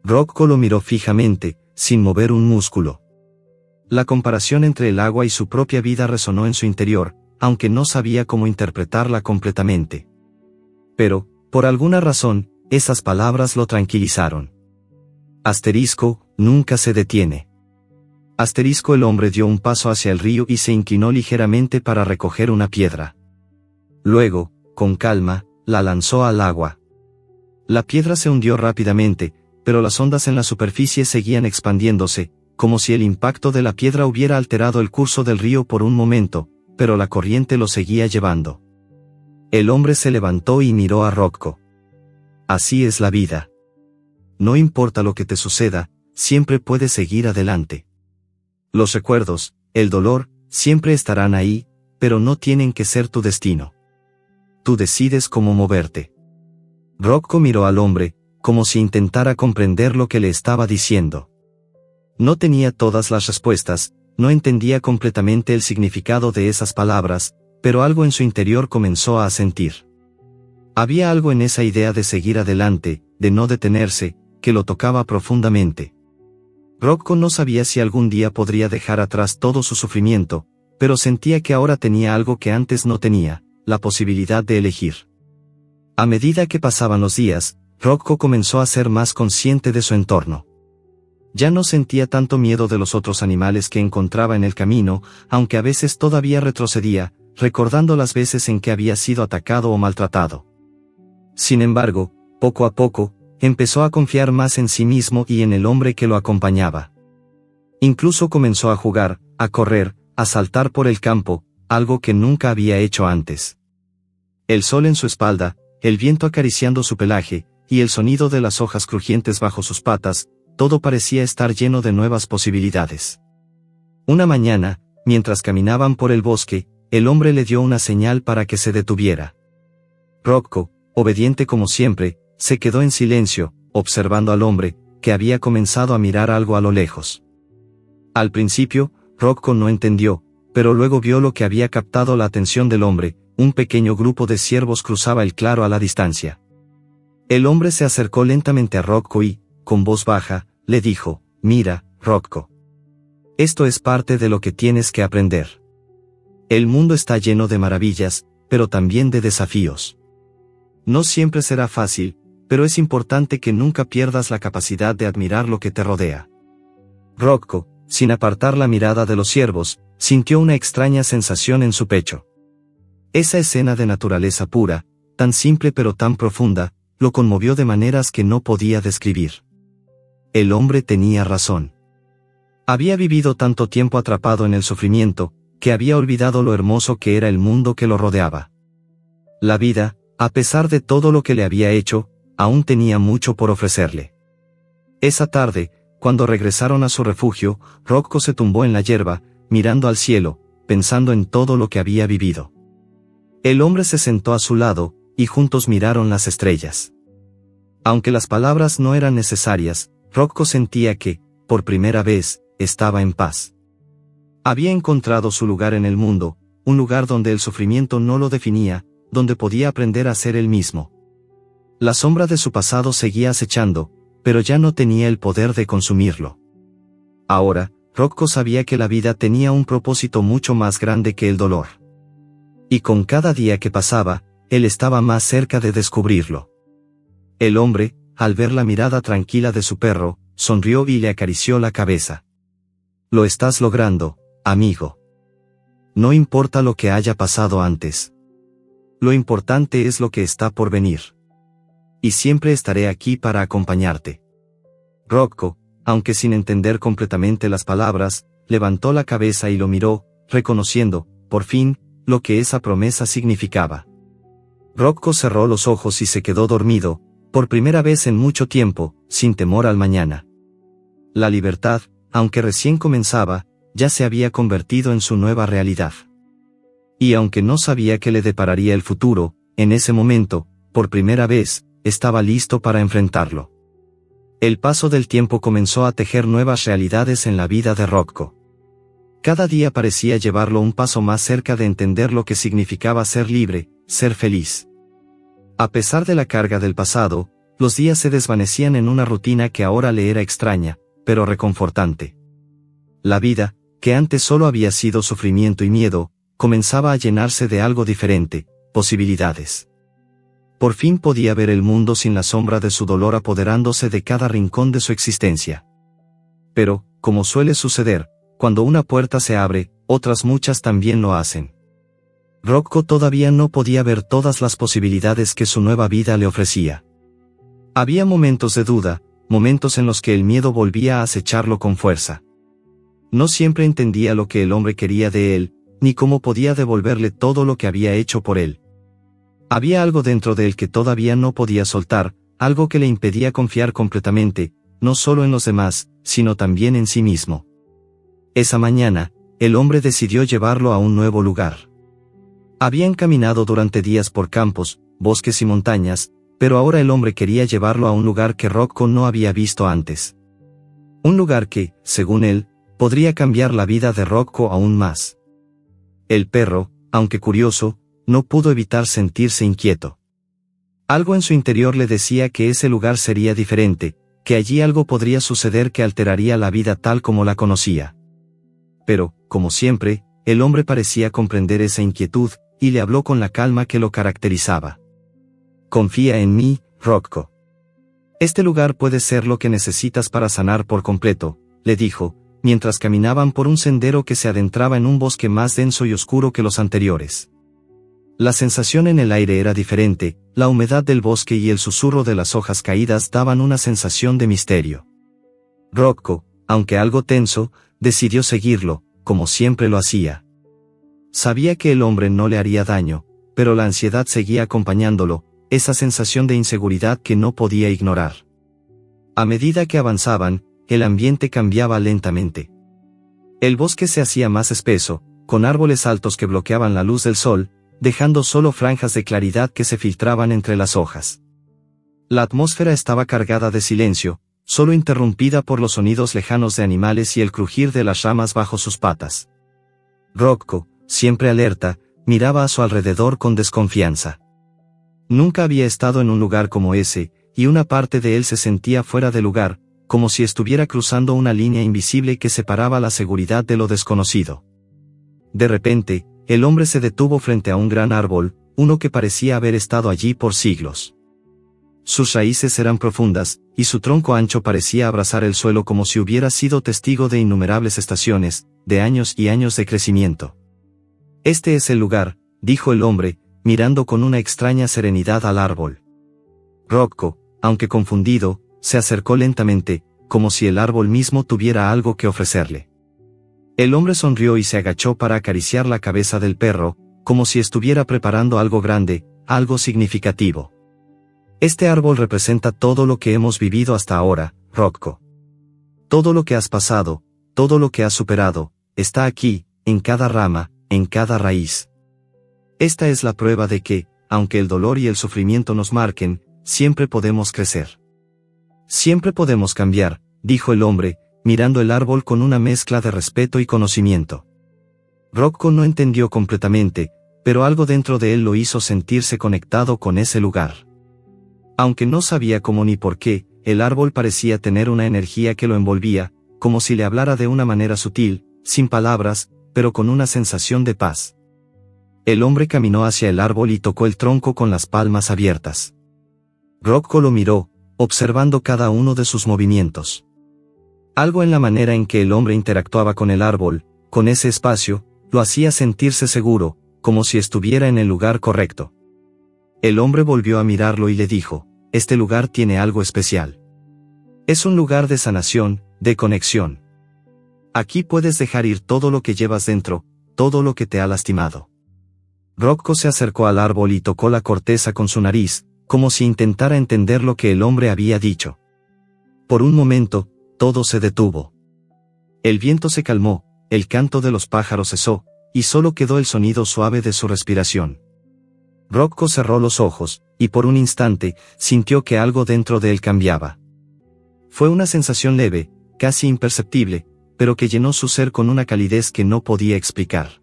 Rocco lo miró fijamente, sin mover un músculo. La comparación entre el agua y su propia vida resonó en su interior, aunque no sabía cómo interpretarla completamente. Pero, por alguna razón, esas palabras lo tranquilizaron. Asterisco, nunca se detiene. Asterisco. El hombre dio un paso hacia el río y se inclinó ligeramente para recoger una piedra. Luego, con calma, la lanzó al agua. La piedra se hundió rápidamente, pero las ondas en la superficie seguían expandiéndose, como si el impacto de la piedra hubiera alterado el curso del río por un momento, pero la corriente lo seguía llevando. El hombre se levantó y miró a Rocco. Así es la vida. No importa lo que te suceda, siempre puedes seguir adelante. Los recuerdos, el dolor, siempre estarán ahí, pero no tienen que ser tu destino. Tú decides cómo moverte. Rocco miró al hombre, como si intentara comprender lo que le estaba diciendo. No tenía todas las respuestas, no entendía completamente el significado de esas palabras, pero algo en su interior comenzó a sentir. Había algo en esa idea de seguir adelante, de no detenerse, que lo tocaba profundamente. Rocco no sabía si algún día podría dejar atrás todo su sufrimiento, pero sentía que ahora tenía algo que antes no tenía, la posibilidad de elegir. A medida que pasaban los días, Rocco comenzó a ser más consciente de su entorno. Ya no sentía tanto miedo de los otros animales que encontraba en el camino, aunque a veces todavía retrocedía, recordando las veces en que había sido atacado o maltratado. Sin embargo, poco a poco, empezó a confiar más en sí mismo y en el hombre que lo acompañaba. Incluso comenzó a jugar, a correr, a saltar por el campo, algo que nunca había hecho antes. El sol en su espalda, el viento acariciando su pelaje, y el sonido de las hojas crujientes bajo sus patas, todo parecía estar lleno de nuevas posibilidades. Una mañana, mientras caminaban por el bosque, el hombre le dio una señal para que se detuviera. Rocco, obediente como siempre, se quedó en silencio, observando al hombre, que había comenzado a mirar algo a lo lejos. Al principio, Rocco no entendió, pero luego vio lo que había captado la atención del hombre: un pequeño grupo de ciervos cruzaba el claro a la distancia. El hombre se acercó lentamente a Rocco y, con voz baja, le dijo: mira, Rocco. Esto es parte de lo que tienes que aprender. El mundo está lleno de maravillas, pero también de desafíos. No siempre será fácil, pero es importante que nunca pierdas la capacidad de admirar lo que te rodea. Rocco, sin apartar la mirada de los ciervos, sintió una extraña sensación en su pecho. Esa escena de naturaleza pura, tan simple pero tan profunda, lo conmovió de maneras que no podía describir. El hombre tenía razón. Había vivido tanto tiempo atrapado en el sufrimiento, que había olvidado lo hermoso que era el mundo que lo rodeaba. La vida, a pesar de todo lo que le había hecho, aún tenía mucho por ofrecerle. Esa tarde, cuando regresaron a su refugio, Rocco se tumbó en la hierba, mirando al cielo, pensando en todo lo que había vivido. El hombre se sentó a su lado, y juntos miraron las estrellas. Aunque las palabras no eran necesarias, Rocco sentía que, por primera vez, estaba en paz. Había encontrado su lugar en el mundo, un lugar donde el sufrimiento no lo definía, donde podía aprender a ser él mismo. La sombra de su pasado seguía acechando, pero ya no tenía el poder de consumirlo. Ahora, Rocco sabía que la vida tenía un propósito mucho más grande que el dolor. Y con cada día que pasaba, él estaba más cerca de descubrirlo. El hombre, al ver la mirada tranquila de su perro, sonrió y le acarició la cabeza. Lo estás logrando, amigo. No importa lo que haya pasado antes. Lo importante es lo que está por venir. Y siempre estaré aquí para acompañarte. Rocco, aunque sin entender completamente las palabras, levantó la cabeza y lo miró, reconociendo, por fin, lo que esa promesa significaba. Rocco cerró los ojos y se quedó dormido, por primera vez en mucho tiempo, sin temor al mañana. La libertad, aunque recién comenzaba, ya se había convertido en su nueva realidad. Y aunque no sabía qué le depararía el futuro, en ese momento, por primera vez, estaba listo para enfrentarlo. El paso del tiempo comenzó a tejer nuevas realidades en la vida de Rocco. Cada día parecía llevarlo un paso más cerca de entender lo que significaba ser libre, ser feliz. A pesar de la carga del pasado, los días se desvanecían en una rutina que ahora le era extraña, pero reconfortante. La vida, que antes solo había sido sufrimiento y miedo, comenzaba a llenarse de algo diferente, posibilidades. Por fin podía ver el mundo sin la sombra de su dolor apoderándose de cada rincón de su existencia. Pero, como suele suceder, cuando una puerta se abre, otras muchas también lo hacen. Rocco todavía no podía ver todas las posibilidades que su nueva vida le ofrecía. Había momentos de duda, momentos en los que el miedo volvía a acecharlo con fuerza. No siempre entendía lo que el hombre quería de él, ni cómo podía devolverle todo lo que había hecho por él. Había algo dentro de él que todavía no podía soltar, algo que le impedía confiar completamente, no solo en los demás, sino también en sí mismo. Esa mañana, el hombre decidió llevarlo a un nuevo lugar. Habían caminado durante días por campos, bosques y montañas, pero ahora el hombre quería llevarlo a un lugar que Rocco no había visto antes. Un lugar que, según él, podría cambiar la vida de Rocco aún más. El perro, aunque curioso, no pudo evitar sentirse inquieto. Algo en su interior le decía que ese lugar sería diferente, que allí algo podría suceder que alteraría la vida tal como la conocía. Pero, como siempre, el hombre parecía comprender esa inquietud, y le habló con la calma que lo caracterizaba. «Confía en mí, Rocco. Este lugar puede ser lo que necesitas para sanar por completo», le dijo, mientras caminaban por un sendero que se adentraba en un bosque más denso y oscuro que los anteriores. La sensación en el aire era diferente, la humedad del bosque y el susurro de las hojas caídas daban una sensación de misterio. Rocco, aunque algo tenso, decidió seguirlo, como siempre lo hacía. Sabía que el hombre no le haría daño, pero la ansiedad seguía acompañándolo, esa sensación de inseguridad que no podía ignorar. A medida que avanzaban, el ambiente cambiaba lentamente. El bosque se hacía más espeso, con árboles altos que bloqueaban la luz del sol, dejando solo franjas de claridad que se filtraban entre las hojas. La atmósfera estaba cargada de silencio, solo interrumpida por los sonidos lejanos de animales y el crujir de las ramas bajo sus patas. Rocco, siempre alerta, miraba a su alrededor con desconfianza. Nunca había estado en un lugar como ese, y una parte de él se sentía fuera de lugar, como si estuviera cruzando una línea invisible que separaba la seguridad de lo desconocido. De repente, el hombre se detuvo frente a un gran árbol, uno que parecía haber estado allí por siglos. Sus raíces eran profundas, y su tronco ancho parecía abrazar el suelo como si hubiera sido testigo de innumerables estaciones, de años y años de crecimiento. «Este es el lugar», dijo el hombre, mirando con una extraña serenidad al árbol. Rocco, aunque confundido, se acercó lentamente, como si el árbol mismo tuviera algo que ofrecerle. El hombre sonrió y se agachó para acariciar la cabeza del perro, como si estuviera preparando algo grande, algo significativo. «Este árbol representa todo lo que hemos vivido hasta ahora, Rocco. Todo lo que has pasado, todo lo que has superado, está aquí, en cada rama, en cada raíz. Esta es la prueba de que, aunque el dolor y el sufrimiento nos marquen, siempre podemos crecer. Siempre podemos cambiar», dijo el hombre, mirando el árbol con una mezcla de respeto y conocimiento. Rocco no entendió completamente, pero algo dentro de él lo hizo sentirse conectado con ese lugar. Aunque no sabía cómo ni por qué, el árbol parecía tener una energía que lo envolvía, como si le hablara de una manera sutil, sin palabras, pero con una sensación de paz. El hombre caminó hacia el árbol y tocó el tronco con las palmas abiertas. Rocco lo miró, observando cada uno de sus movimientos. Algo en la manera en que el hombre interactuaba con el árbol, con ese espacio, lo hacía sentirse seguro, como si estuviera en el lugar correcto. El hombre volvió a mirarlo y le dijo: «Este lugar tiene algo especial. Es un lugar de sanación, de conexión. Aquí puedes dejar ir todo lo que llevas dentro, todo lo que te ha lastimado». Rocco se acercó al árbol y tocó la corteza con su nariz, como si intentara entender lo que el hombre había dicho. Por un momento, todo se detuvo. El viento se calmó, el canto de los pájaros cesó, y solo quedó el sonido suave de su respiración. Rocco cerró los ojos, y por un instante, sintió que algo dentro de él cambiaba. Fue una sensación leve, casi imperceptible, pero que llenó su ser con una calidez que no podía explicar.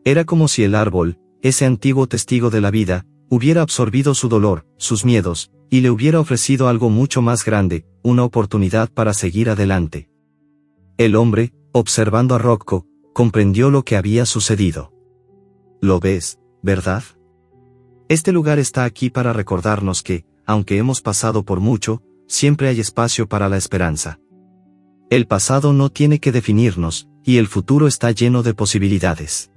Era como si el árbol, ese antiguo testigo de la vida, hubiera absorbido su dolor, sus miedos, y le hubiera ofrecido algo mucho más grande, una oportunidad para seguir adelante. El hombre, observando a Rocco, comprendió lo que había sucedido. «Lo ves, ¿verdad? Este lugar está aquí para recordarnos que, aunque hemos pasado por mucho, siempre hay espacio para la esperanza. El pasado no tiene que definirnos, y el futuro está lleno de posibilidades».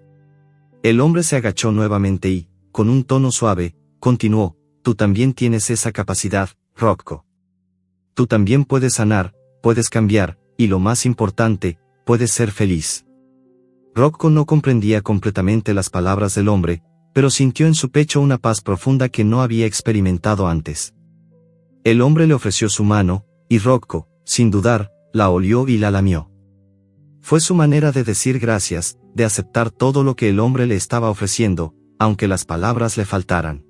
El hombre se agachó nuevamente y, con un tono suave, continuó: «Tú también tienes esa capacidad, Rocco. Tú también puedes sanar, puedes cambiar, y lo más importante, puedes ser feliz». Rocco no comprendía completamente las palabras del hombre, pero sintió en su pecho una paz profunda que no había experimentado antes. El hombre le ofreció su mano, y Rocco, sin dudar, la olió y la lamió. Fue su manera de decir gracias, de aceptar todo lo que el hombre le estaba ofreciendo, aunque las palabras le faltaran.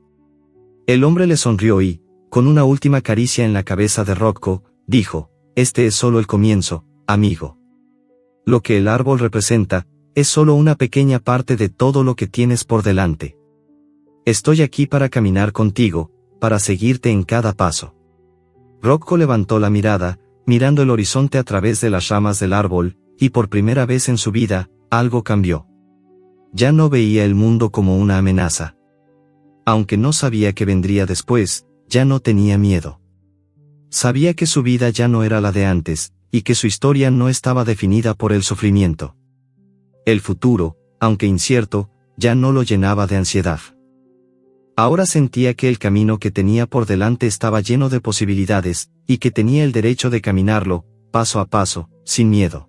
El hombre le sonrió y, con una última caricia en la cabeza de Rocco, dijo: «Este es solo el comienzo, amigo. Lo que el árbol representa, es solo una pequeña parte de todo lo que tienes por delante. Estoy aquí para caminar contigo, para seguirte en cada paso». Rocco levantó la mirada, mirando el horizonte a través de las ramas del árbol, y por primera vez en su vida, algo cambió. Ya no veía el mundo como una amenaza. Aunque no sabía qué vendría después, ya no tenía miedo. Sabía que su vida ya no era la de antes, y que su historia no estaba definida por el sufrimiento. El futuro, aunque incierto, ya no lo llenaba de ansiedad. Ahora sentía que el camino que tenía por delante estaba lleno de posibilidades, y que tenía el derecho de caminarlo, paso a paso, sin miedo.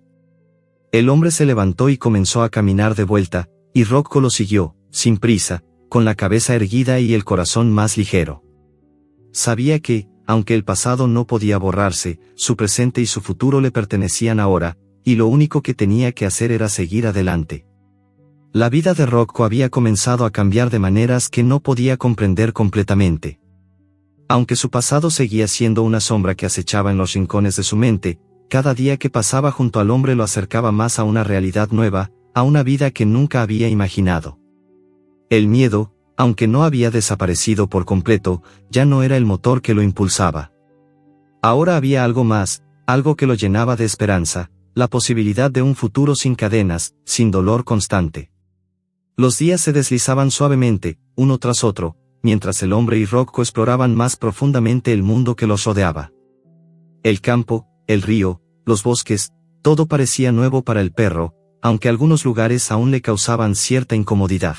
El hombre se levantó y comenzó a caminar de vuelta, y Rocco lo siguió, sin prisa, con la cabeza erguida y el corazón más ligero. Sabía que, aunque el pasado no podía borrarse, su presente y su futuro le pertenecían ahora, y lo único que tenía que hacer era seguir adelante. La vida de Rocco había comenzado a cambiar de maneras que no podía comprender completamente. Aunque su pasado seguía siendo una sombra que acechaba en los rincones de su mente, cada día que pasaba junto al hombre lo acercaba más a una realidad nueva, a una vida que nunca había imaginado. El miedo, aunque no había desaparecido por completo, ya no era el motor que lo impulsaba. Ahora había algo más, algo que lo llenaba de esperanza, la posibilidad de un futuro sin cadenas, sin dolor constante. Los días se deslizaban suavemente, uno tras otro, mientras el hombre y Rocco exploraban más profundamente el mundo que los rodeaba. El campo, el río, los bosques, todo parecía nuevo para el perro, aunque algunos lugares aún le causaban cierta incomodidad.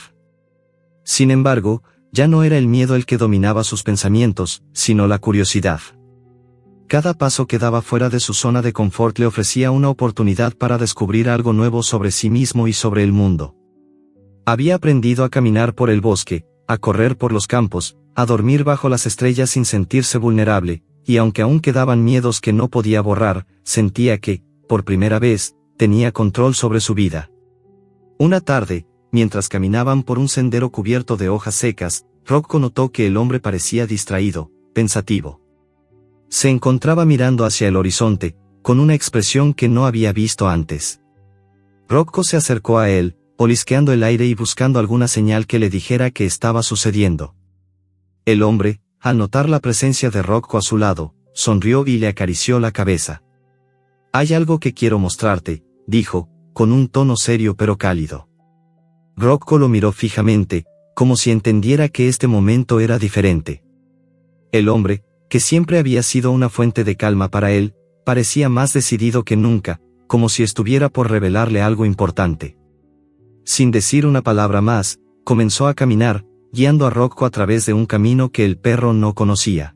Sin embargo, ya no era el miedo el que dominaba sus pensamientos, sino la curiosidad. Cada paso que daba fuera de su zona de confort le ofrecía una oportunidad para descubrir algo nuevo sobre sí mismo y sobre el mundo. Había aprendido a caminar por el bosque, a correr por los campos, a dormir bajo las estrellas sin sentirse vulnerable, y aunque aún quedaban miedos que no podía borrar, sentía que, por primera vez, tenía control sobre su vida. Una tarde, mientras caminaban por un sendero cubierto de hojas secas, Rocco notó que el hombre parecía distraído, pensativo. Se encontraba mirando hacia el horizonte, con una expresión que no había visto antes. Rocco se acercó a él, olisqueando el aire y buscando alguna señal que le dijera qué estaba sucediendo. El hombre, al notar la presencia de Rocco a su lado, sonrió y le acarició la cabeza. «Hay algo que quiero mostrarte», dijo, con un tono serio pero cálido. Rocco lo miró fijamente, como si entendiera que este momento era diferente. El hombre, que siempre había sido una fuente de calma para él, parecía más decidido que nunca, como si estuviera por revelarle algo importante. Sin decir una palabra más, comenzó a caminar, guiando a Rocco a través de un camino que el perro no conocía.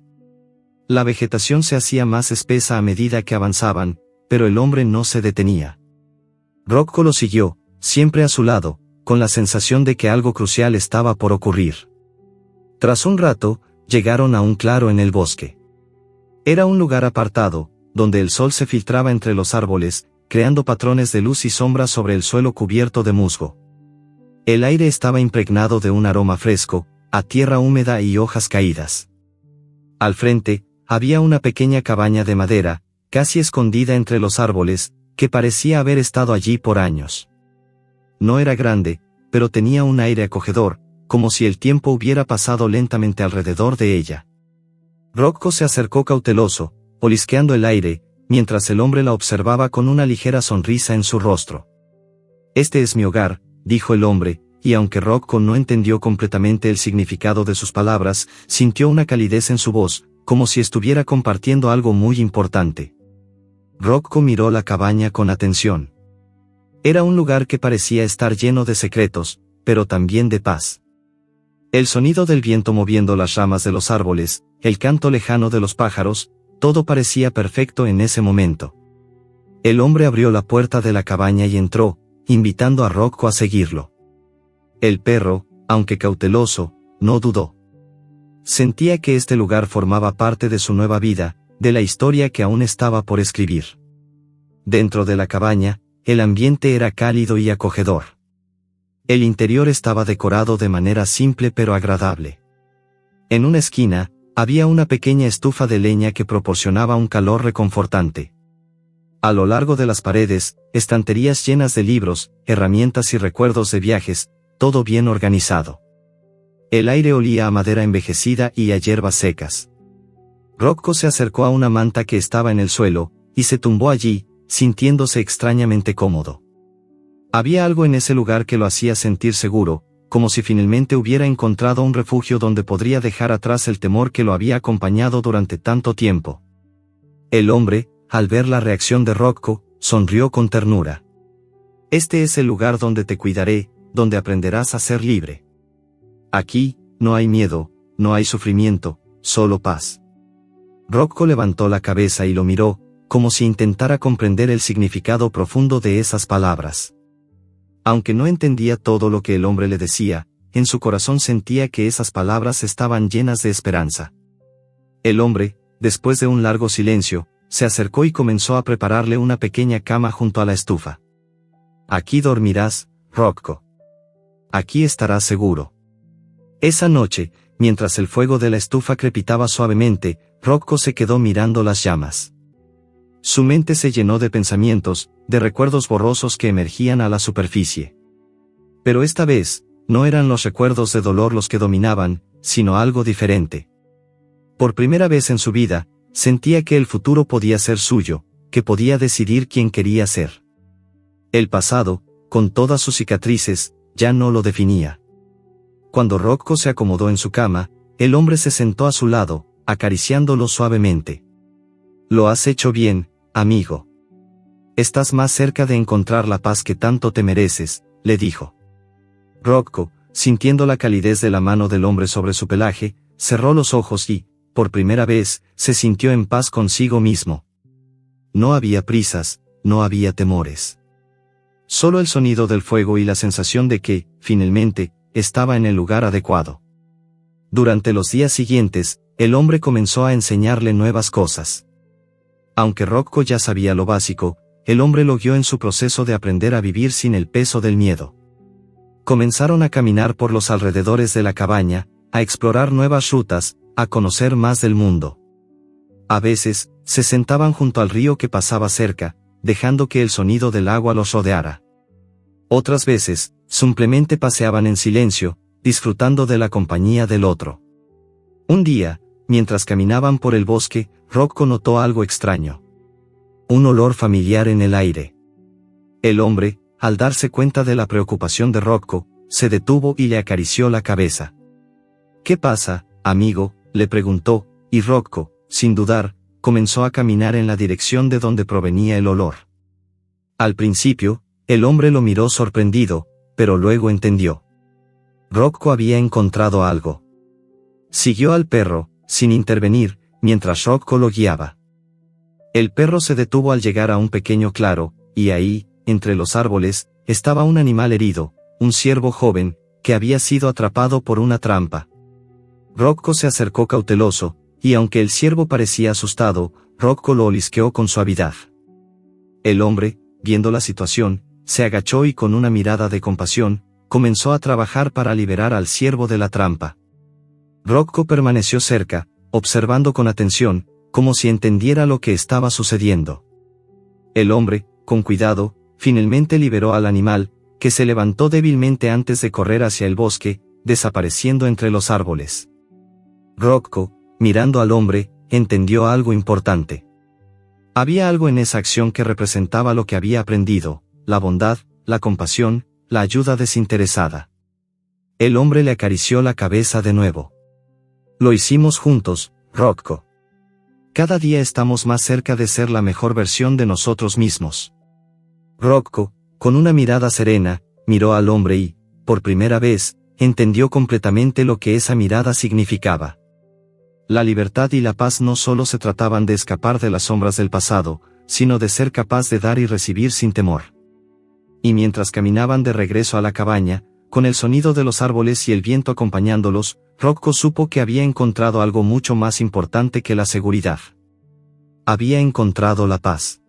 La vegetación se hacía más espesa a medida que avanzaban, pero el hombre no se detenía. Rocco lo siguió, siempre a su lado, con la sensación de que algo crucial estaba por ocurrir. Tras un rato, llegaron a un claro en el bosque. Era un lugar apartado, donde el sol se filtraba entre los árboles, creando patrones de luz y sombra sobre el suelo cubierto de musgo. El aire estaba impregnado de un aroma fresco, a tierra húmeda y hojas caídas. Al frente, había una pequeña cabaña de madera, casi escondida entre los árboles, que parecía haber estado allí por años. No era grande, pero tenía un aire acogedor, como si el tiempo hubiera pasado lentamente alrededor de ella. Rocco se acercó cauteloso, olisqueando el aire, mientras el hombre la observaba con una ligera sonrisa en su rostro. «Este es mi hogar», dijo el hombre, y aunque Rocco no entendió completamente el significado de sus palabras, sintió una calidez en su voz, como si estuviera compartiendo algo muy importante. Rocco miró la cabaña con atención. Era un lugar que parecía estar lleno de secretos, pero también de paz. El sonido del viento moviendo las ramas de los árboles, el canto lejano de los pájaros, todo parecía perfecto en ese momento. El hombre abrió la puerta de la cabaña y entró, invitando a Rocco a seguirlo. El perro, aunque cauteloso, no dudó. Sentía que este lugar formaba parte de su nueva vida, de la historia que aún estaba por escribir. Dentro de la cabaña, el ambiente era cálido y acogedor. El interior estaba decorado de manera simple pero agradable. En una esquina, había una pequeña estufa de leña que proporcionaba un calor reconfortante. A lo largo de las paredes, estanterías llenas de libros, herramientas y recuerdos de viajes, todo bien organizado. El aire olía a madera envejecida y a hierbas secas. Rocco se acercó a una manta que estaba en el suelo, y se tumbó allí, sintiéndose extrañamente cómodo. Había algo en ese lugar que lo hacía sentir seguro, como si finalmente hubiera encontrado un refugio donde podría dejar atrás el temor que lo había acompañado durante tanto tiempo. El hombre, al ver la reacción de Rocco, sonrió con ternura. «Este es el lugar donde te cuidaré, donde aprenderás a ser libre. Aquí, no hay miedo, no hay sufrimiento, solo paz». Rocco levantó la cabeza y lo miró, como si intentara comprender el significado profundo de esas palabras. Aunque no entendía todo lo que el hombre le decía, en su corazón sentía que esas palabras estaban llenas de esperanza. El hombre, después de un largo silencio, se acercó y comenzó a prepararle una pequeña cama junto a la estufa. «Aquí dormirás, Rocco. Aquí estarás seguro». Esa noche, mientras el fuego de la estufa crepitaba suavemente, Rocco se quedó mirando las llamas. Su mente se llenó de pensamientos, de recuerdos borrosos que emergían a la superficie. Pero esta vez, no eran los recuerdos de dolor los que dominaban, sino algo diferente. Por primera vez en su vida, sentía que el futuro podía ser suyo, que podía decidir quién quería ser. El pasado, con todas sus cicatrices, ya no lo definía. Cuando Rocco se acomodó en su cama, el hombre se sentó a su lado, acariciándolo suavemente. «Lo has hecho bien, amigo. Estás más cerca de encontrar la paz que tanto te mereces», le dijo. Rocco, sintiendo la calidez de la mano del hombre sobre su pelaje, cerró los ojos y, por primera vez, se sintió en paz consigo mismo. No había prisas, no había temores. Solo el sonido del fuego y la sensación de que, finalmente, estaba en el lugar adecuado. Durante los días siguientes, el hombre comenzó a enseñarle nuevas cosas. Aunque Rocco ya sabía lo básico, el hombre lo guió en su proceso de aprender a vivir sin el peso del miedo. Comenzaron a caminar por los alrededores de la cabaña, a explorar nuevas rutas, a conocer más del mundo. A veces, se sentaban junto al río que pasaba cerca, dejando que el sonido del agua los rodeara. Otras veces, simplemente paseaban en silencio, disfrutando de la compañía del otro. Un día, mientras caminaban por el bosque, Rocco notó algo extraño. Un olor familiar en el aire. El hombre, al darse cuenta de la preocupación de Rocco, se detuvo y le acarició la cabeza. «¿Qué pasa, amigo?», le preguntó, y Rocco, sin dudar, comenzó a caminar en la dirección de donde provenía el olor. Al principio, el hombre lo miró sorprendido, pero luego entendió. Rocco había encontrado algo. Siguió al perro, sin intervenir, mientras Rocco lo guiaba. El perro se detuvo al llegar a un pequeño claro, y ahí, entre los árboles, estaba un animal herido, un ciervo joven, que había sido atrapado por una trampa. Rocco se acercó cauteloso, y aunque el ciervo parecía asustado, Rocco lo olisqueó con suavidad. El hombre, viendo la situación, se agachó y con una mirada de compasión, comenzó a trabajar para liberar al ciervo de la trampa. Rocco permaneció cerca, observando con atención, como si entendiera lo que estaba sucediendo. El hombre, con cuidado, finalmente liberó al animal, que se levantó débilmente antes de correr hacia el bosque, desapareciendo entre los árboles. Rocco, mirando al hombre, entendió algo importante. Había algo en esa acción que representaba lo que había aprendido: la bondad, la compasión, la ayuda desinteresada. El hombre le acarició la cabeza de nuevo. Lo hicimos juntos, Rocco. Cada día estamos más cerca de ser la mejor versión de nosotros mismos. Rocco, con una mirada serena, miró al hombre y, por primera vez, entendió completamente lo que esa mirada significaba. La libertad y la paz no solo se trataban de escapar de las sombras del pasado, sino de ser capaz de dar y recibir sin temor. Y mientras caminaban de regreso a la cabaña, con el sonido de los árboles y el viento acompañándolos, Rocco supo que había encontrado algo mucho más importante que la seguridad. Había encontrado la paz.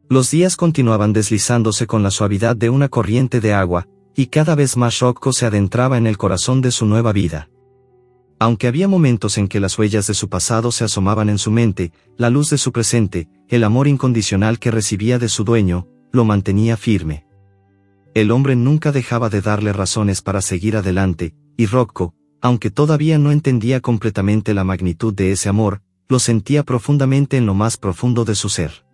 Los días continuaban deslizándose con la suavidad de una corriente de agua, y cada vez más Rocco se adentraba en el corazón de su nueva vida. Aunque había momentos en que las huellas de su pasado se asomaban en su mente, la luz de su presente, el amor incondicional que recibía de su dueño, lo mantenía firme. El hombre nunca dejaba de darle razones para seguir adelante, y Rocco, aunque todavía no entendía completamente la magnitud de ese amor, lo sentía profundamente en lo más profundo de su ser.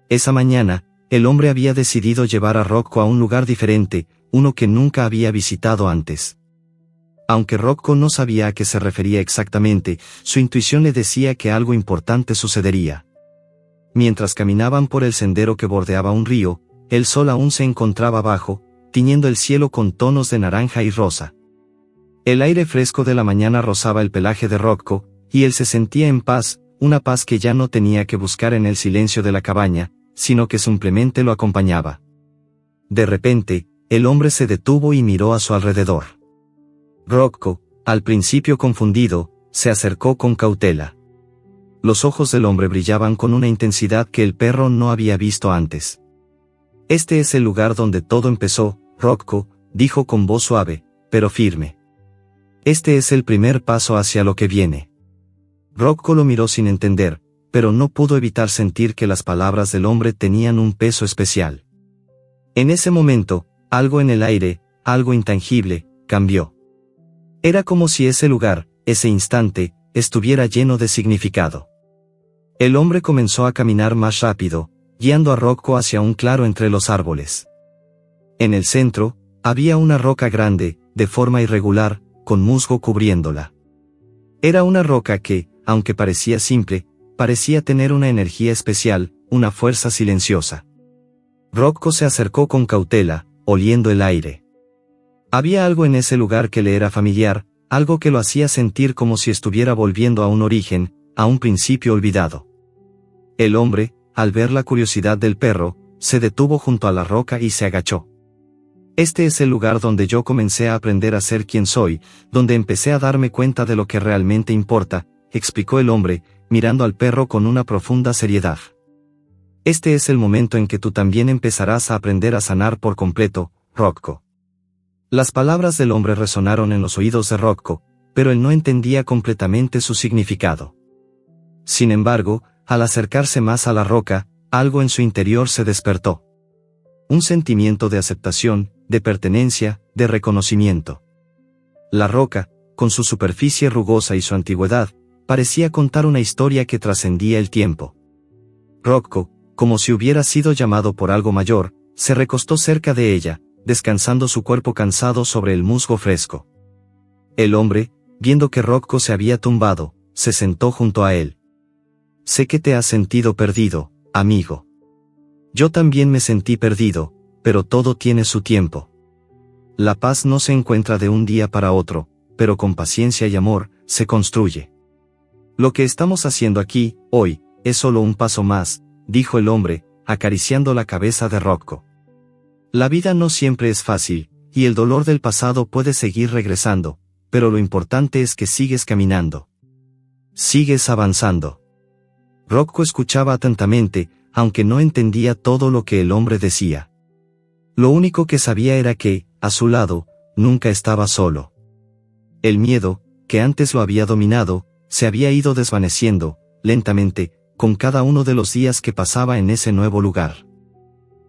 Esa mañana, el hombre había decidido llevar a Rocco a un lugar diferente, uno que nunca había visitado antes. Aunque Rocco no sabía a qué se refería exactamente, su intuición le decía que algo importante sucedería. Mientras caminaban por el sendero que bordeaba un río, el sol aún se encontraba bajo, tiñendo el cielo con tonos de naranja y rosa. El aire fresco de la mañana rozaba el pelaje de Rocco, y él se sentía en paz, una paz que ya no tenía que buscar en el silencio de la cabaña, sino que simplemente lo acompañaba. De repente, el hombre se detuvo y miró a su alrededor. Rocco, al principio confundido, se acercó con cautela. Los ojos del hombre brillaban con una intensidad que el perro no había visto antes. «Este es el lugar donde todo empezó, Rocco», dijo con voz suave, pero firme. «Este es el primer paso hacia lo que viene». Rocco lo miró sin entender, pero no pudo evitar sentir que las palabras del hombre tenían un peso especial. En ese momento, algo en el aire, algo intangible, cambió. Era como si ese lugar, ese instante, estuviera lleno de significado. El hombre comenzó a caminar más rápido, guiando a Rocco hacia un claro entre los árboles. En el centro, había una roca grande, de forma irregular, con musgo cubriéndola. Era una roca que, aunque parecía simple, parecía tener una energía especial, una fuerza silenciosa. Rocco se acercó con cautela, oliendo el aire. Había algo en ese lugar que le era familiar, algo que lo hacía sentir como si estuviera volviendo a un origen, a un principio olvidado. El hombre, al ver la curiosidad del perro, se detuvo junto a la roca y se agachó. «Este es el lugar donde yo comencé a aprender a ser quien soy, donde empecé a darme cuenta de lo que realmente importa», explicó el hombre, mirando al perro con una profunda seriedad. «Este es el momento en que tú también empezarás a aprender a sanar por completo, Rocco». Las palabras del hombre resonaron en los oídos de Rocco, pero él no entendía completamente su significado. Sin embargo, al acercarse más a la roca, algo en su interior se despertó. Un sentimiento de aceptación, de pertenencia, de reconocimiento. La roca, con su superficie rugosa y su antigüedad, parecía contar una historia que trascendía el tiempo. Rocco, como si hubiera sido llamado por algo mayor, se recostó cerca de ella, descansando su cuerpo cansado sobre el musgo fresco. El hombre, viendo que Rocco se había tumbado, se sentó junto a él. «Sé que te has sentido perdido, amigo. Yo también me sentí perdido, pero todo tiene su tiempo. La paz no se encuentra de un día para otro, pero con paciencia y amor, se construye. Lo que estamos haciendo aquí, hoy, es solo un paso más», dijo el hombre, acariciando la cabeza de Rocco. «La vida no siempre es fácil, y el dolor del pasado puede seguir regresando, pero lo importante es que sigues caminando. Sigues avanzando». Rocco escuchaba atentamente, aunque no entendía todo lo que el hombre decía. Lo único que sabía era que, a su lado, nunca estaba solo. El miedo, que antes lo había dominado, se había ido desvaneciendo, lentamente, con cada uno de los días que pasaba en ese nuevo lugar.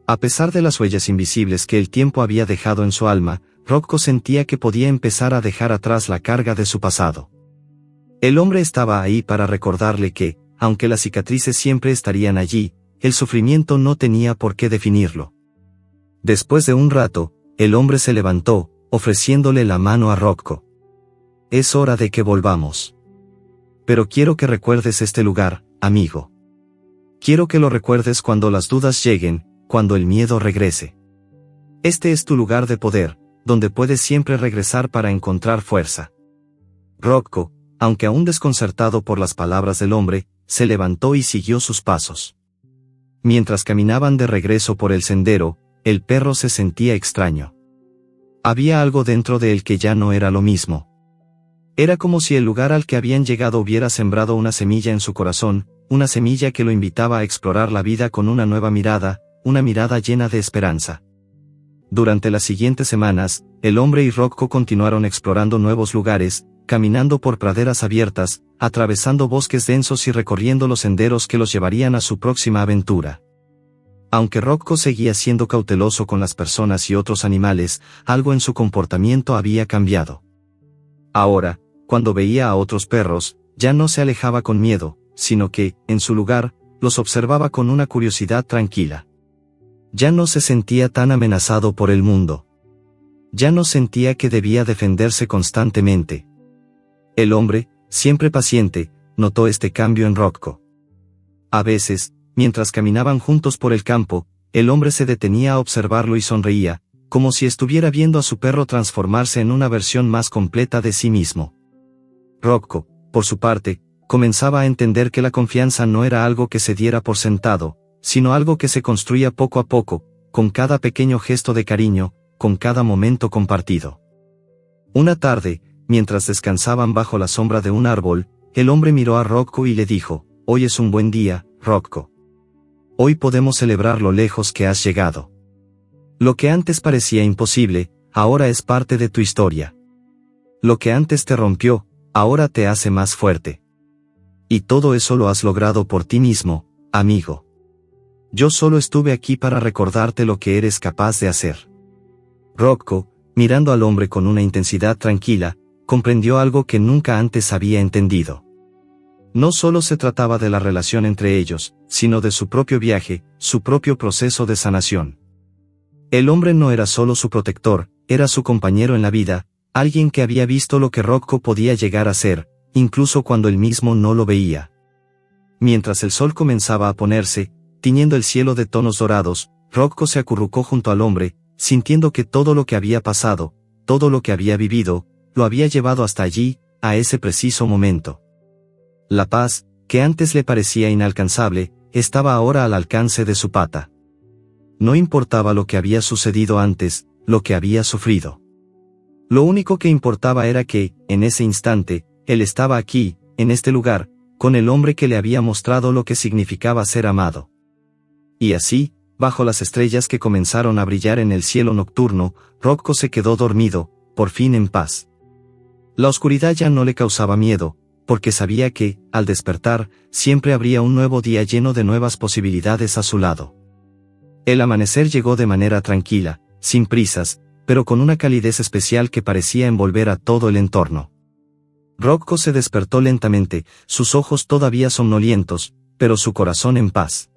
A pesar de las huellas invisibles que el tiempo había dejado en su alma, Rocco sentía que podía empezar a dejar atrás la carga de su pasado. El hombre estaba ahí para recordarle que, aunque las cicatrices siempre estarían allí, el sufrimiento no tenía por qué definirlo. Después de un rato, el hombre se levantó, ofreciéndole la mano a Rocco. Es hora de que volvamos. Pero quiero que recuerdes este lugar, amigo. Quiero que lo recuerdes cuando las dudas lleguen, cuando el miedo regrese. Este es tu lugar de poder, donde puedes siempre regresar para encontrar fuerza. Rocco, aunque aún desconcertado por las palabras del hombre, se levantó y siguió sus pasos. Mientras caminaban de regreso por el sendero, el perro se sentía extraño. Había algo dentro de él que ya no era lo mismo. Era como si el lugar al que habían llegado hubiera sembrado una semilla en su corazón, una semilla que lo invitaba a explorar la vida con una nueva mirada, una mirada llena de esperanza. Durante las siguientes semanas, el hombre y Rocco continuaron explorando nuevos lugares, caminando por praderas abiertas, atravesando bosques densos y recorriendo los senderos que los llevarían a su próxima aventura. Aunque Rocco seguía siendo cauteloso con las personas y otros animales, algo en su comportamiento había cambiado. Ahora, cuando veía a otros perros, ya no se alejaba con miedo, sino que, en su lugar, los observaba con una curiosidad tranquila. Ya no se sentía tan amenazado por el mundo. Ya no sentía que debía defenderse constantemente. El hombre, siempre paciente, notó este cambio en Rocco. A veces, mientras caminaban juntos por el campo, el hombre se detenía a observarlo y sonreía, como si estuviera viendo a su perro transformarse en una versión más completa de sí mismo. Rocco, por su parte, comenzaba a entender que la confianza no era algo que se diera por sentado, sino algo que se construía poco a poco, con cada pequeño gesto de cariño, con cada momento compartido. Una tarde, mientras descansaban bajo la sombra de un árbol, el hombre miró a Rocco y le dijo: «Hoy es un buen día, Rocco. Hoy podemos celebrar lo lejos que has llegado. Lo que antes parecía imposible, ahora es parte de tu historia. Lo que antes te rompió, ahora te hace más fuerte. Y todo eso lo has logrado por ti mismo, amigo. Yo solo estuve aquí para recordarte lo que eres capaz de hacer». Rocco, mirando al hombre con una intensidad tranquila, comprendió algo que nunca antes había entendido. No solo se trataba de la relación entre ellos, sino de su propio viaje, su propio proceso de sanación. El hombre no era solo su protector, era su compañero en la vida, alguien que había visto lo que Rocco podía llegar a ser, incluso cuando él mismo no lo veía. Mientras el sol comenzaba a ponerse, tiñendo el cielo de tonos dorados, Rocco se acurrucó junto al hombre, sintiendo que todo lo que había pasado, todo lo que había vivido, lo había llevado hasta allí, a ese preciso momento. La paz, que antes le parecía inalcanzable, estaba ahora al alcance de su pata. No importaba lo que había sucedido antes, lo que había sufrido. Lo único que importaba era que, en ese instante, él estaba aquí, en este lugar, con el hombre que le había mostrado lo que significaba ser amado. Y así, bajo las estrellas que comenzaron a brillar en el cielo nocturno, Rocco se quedó dormido, por fin en paz. La oscuridad ya no le causaba miedo, porque sabía que, al despertar, siempre habría un nuevo día lleno de nuevas posibilidades a su lado. El amanecer llegó de manera tranquila, sin prisas, pero con una calidez especial que parecía envolver a todo el entorno. Rocco se despertó lentamente, sus ojos todavía somnolientos, pero su corazón en paz.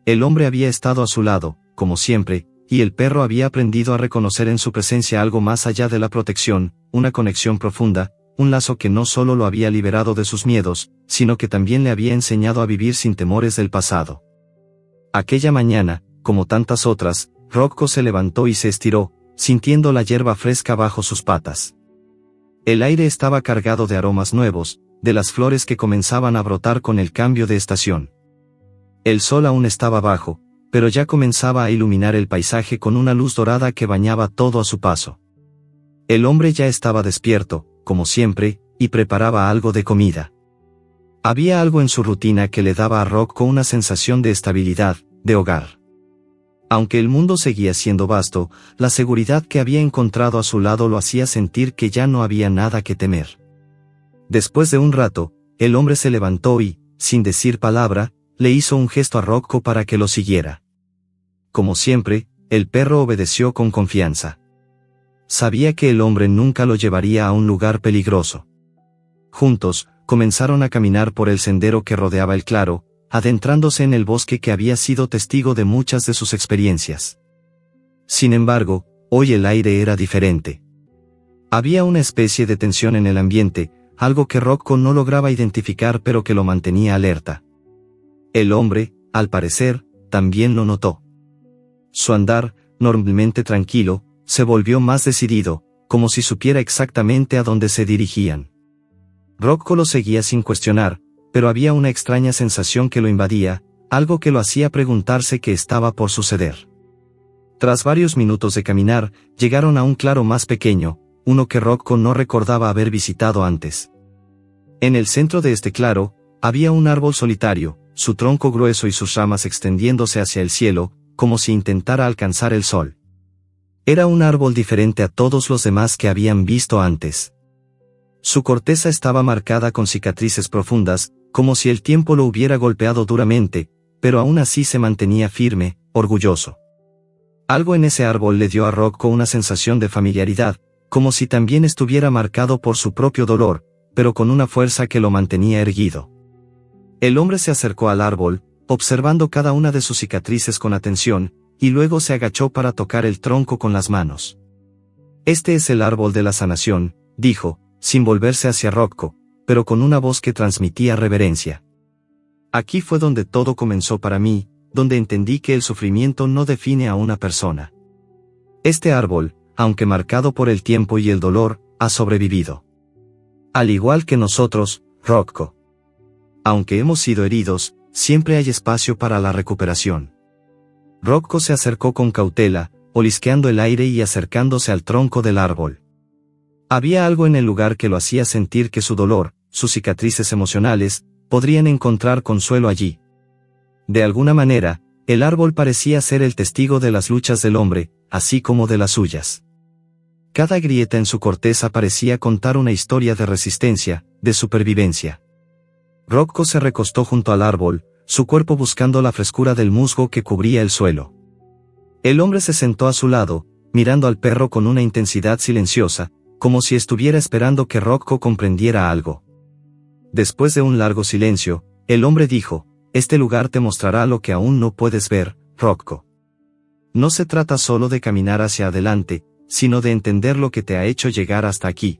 El hombre había estado a su lado, como siempre, y el perro había aprendido a reconocer en su presencia algo más allá de la protección, una conexión profunda, un lazo que no solo lo había liberado de sus miedos, sino que también le había enseñado a vivir sin temores del pasado. Aquella mañana, como tantas otras, Rocco se levantó y se estiró, sintiendo la hierba fresca bajo sus patas. El aire estaba cargado de aromas nuevos, de las flores que comenzaban a brotar con el cambio de estación. El sol aún estaba bajo, pero ya comenzaba a iluminar el paisaje con una luz dorada que bañaba todo a su paso. El hombre ya estaba despierto, como siempre, y preparaba algo de comida. Había algo en su rutina que le daba a Rocco una sensación de estabilidad, de hogar. Aunque el mundo seguía siendo vasto, la seguridad que había encontrado a su lado lo hacía sentir que ya no había nada que temer. Después de un rato, el hombre se levantó y, sin decir palabra, le hizo un gesto a Rocco para que lo siguiera. Como siempre, el perro obedeció con confianza. Sabía que el hombre nunca lo llevaría a un lugar peligroso. Juntos, comenzaron a caminar por el sendero que rodeaba el claro, adentrándose en el bosque que había sido testigo de muchas de sus experiencias. Sin embargo, hoy el aire era diferente. Había una especie de tensión en el ambiente, algo que Rocco no lograba identificar pero que lo mantenía alerta. El hombre, al parecer, también lo notó. Su andar, normalmente tranquilo, se volvió más decidido, como si supiera exactamente a dónde se dirigían. Rocco lo seguía sin cuestionar, pero había una extraña sensación que lo invadía, algo que lo hacía preguntarse qué estaba por suceder. Tras varios minutos de caminar, llegaron a un claro más pequeño, uno que Rocco no recordaba haber visitado antes. En el centro de este claro, había un árbol solitario, su tronco grueso y sus ramas extendiéndose hacia el cielo, como si intentara alcanzar el sol. Era un árbol diferente a todos los demás que habían visto antes. Su corteza estaba marcada con cicatrices profundas, como si el tiempo lo hubiera golpeado duramente, pero aún así se mantenía firme, orgulloso. Algo en ese árbol le dio a Rocco una sensación de familiaridad, como si también estuviera marcado por su propio dolor, pero con una fuerza que lo mantenía erguido. El hombre se acercó al árbol, observando cada una de sus cicatrices con atención, y luego se agachó para tocar el tronco con las manos. «Este es el árbol de la sanación», dijo, sin volverse hacia Rocco, pero con una voz que transmitía reverencia. «Aquí fue donde todo comenzó para mí, donde entendí que el sufrimiento no define a una persona. Este árbol, aunque marcado por el tiempo y el dolor, ha sobrevivido. Al igual que nosotros, Rocco. Aunque hemos sido heridos, siempre hay espacio para la recuperación». Rocco se acercó con cautela, olisqueando el aire y acercándose al tronco del árbol. Había algo en el lugar que lo hacía sentir que su dolor, sus cicatrices emocionales, podrían encontrar consuelo allí. De alguna manera, el árbol parecía ser el testigo de las luchas del hombre, así como de las suyas. Cada grieta en su corteza parecía contar una historia de resistencia, de supervivencia. Rocco se recostó junto al árbol, su cuerpo buscando la frescura del musgo que cubría el suelo. El hombre se sentó a su lado, mirando al perro con una intensidad silenciosa, como si estuviera esperando que Rocco comprendiera algo. Después de un largo silencio, el hombre dijo: «Este lugar te mostrará lo que aún no puedes ver, Rocco. No se trata solo de caminar hacia adelante, sino de entender lo que te ha hecho llegar hasta aquí.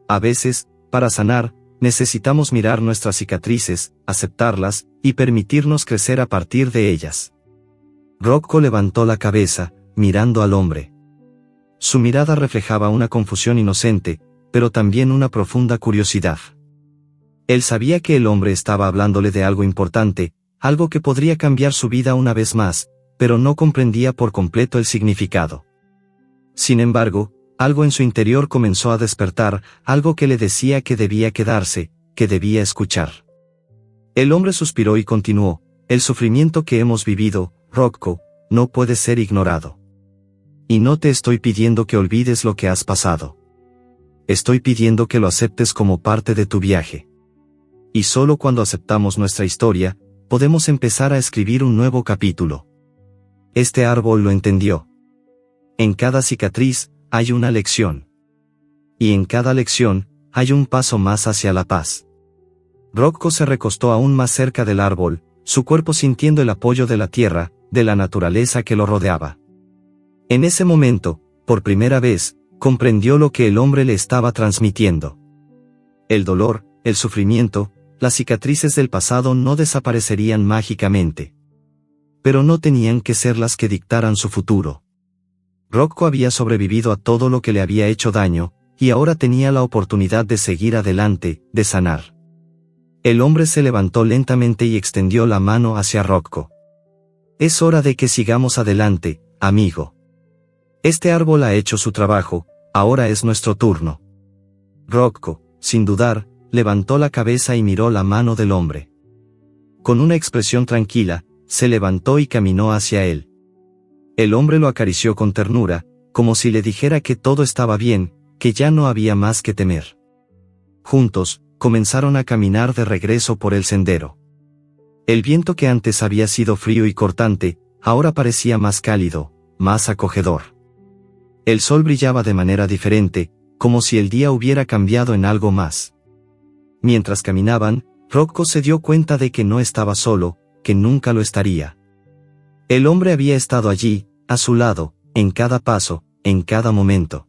A veces, para sanar, necesitamos mirar nuestras cicatrices, aceptarlas, y permitirnos crecer a partir de ellas». Rocco levantó la cabeza, mirando al hombre. Su mirada reflejaba una confusión inocente, pero también una profunda curiosidad. Él sabía que el hombre estaba hablándole de algo importante, algo que podría cambiar su vida una vez más, pero no comprendía por completo el significado. Sin embargo, algo en su interior comenzó a despertar, algo que le decía que debía quedarse, que debía escuchar. El hombre suspiró y continuó: «El sufrimiento que hemos vivido, Rocco, no puede ser ignorado. Y no te estoy pidiendo que olvides lo que has pasado. Estoy pidiendo que lo aceptes como parte de tu viaje. Y solo cuando aceptamos nuestra historia, podemos empezar a escribir un nuevo capítulo». Este árbol lo entendió. En cada cicatriz, hay una lección. Y en cada lección, hay un paso más hacia la paz. Rocco se recostó aún más cerca del árbol, su cuerpo sintiendo el apoyo de la tierra, de la naturaleza que lo rodeaba. En ese momento, por primera vez, comprendió lo que el hombre le estaba transmitiendo. El dolor, el sufrimiento, las cicatrices del pasado no desaparecerían mágicamente. Pero no tenían que ser las que dictaran su futuro. Rocco había sobrevivido a todo lo que le había hecho daño, y ahora tenía la oportunidad de seguir adelante, de sanar. El hombre se levantó lentamente y extendió la mano hacia Rocco. «Es hora de que sigamos adelante, amigo. Este árbol ha hecho su trabajo, ahora es nuestro turno». Rocco, sin dudar, levantó la cabeza y miró la mano del hombre. Con una expresión tranquila, se levantó y caminó hacia él. El hombre lo acarició con ternura, como si le dijera que todo estaba bien, que ya no había más que temer. Juntos, comenzaron a caminar de regreso por el sendero. El viento que antes había sido frío y cortante, ahora parecía más cálido, más acogedor. El sol brillaba de manera diferente, como si el día hubiera cambiado en algo más. Mientras caminaban, Rocco se dio cuenta de que no estaba solo, que nunca lo estaría. El hombre había estado allí, a su lado, en cada paso, en cada momento.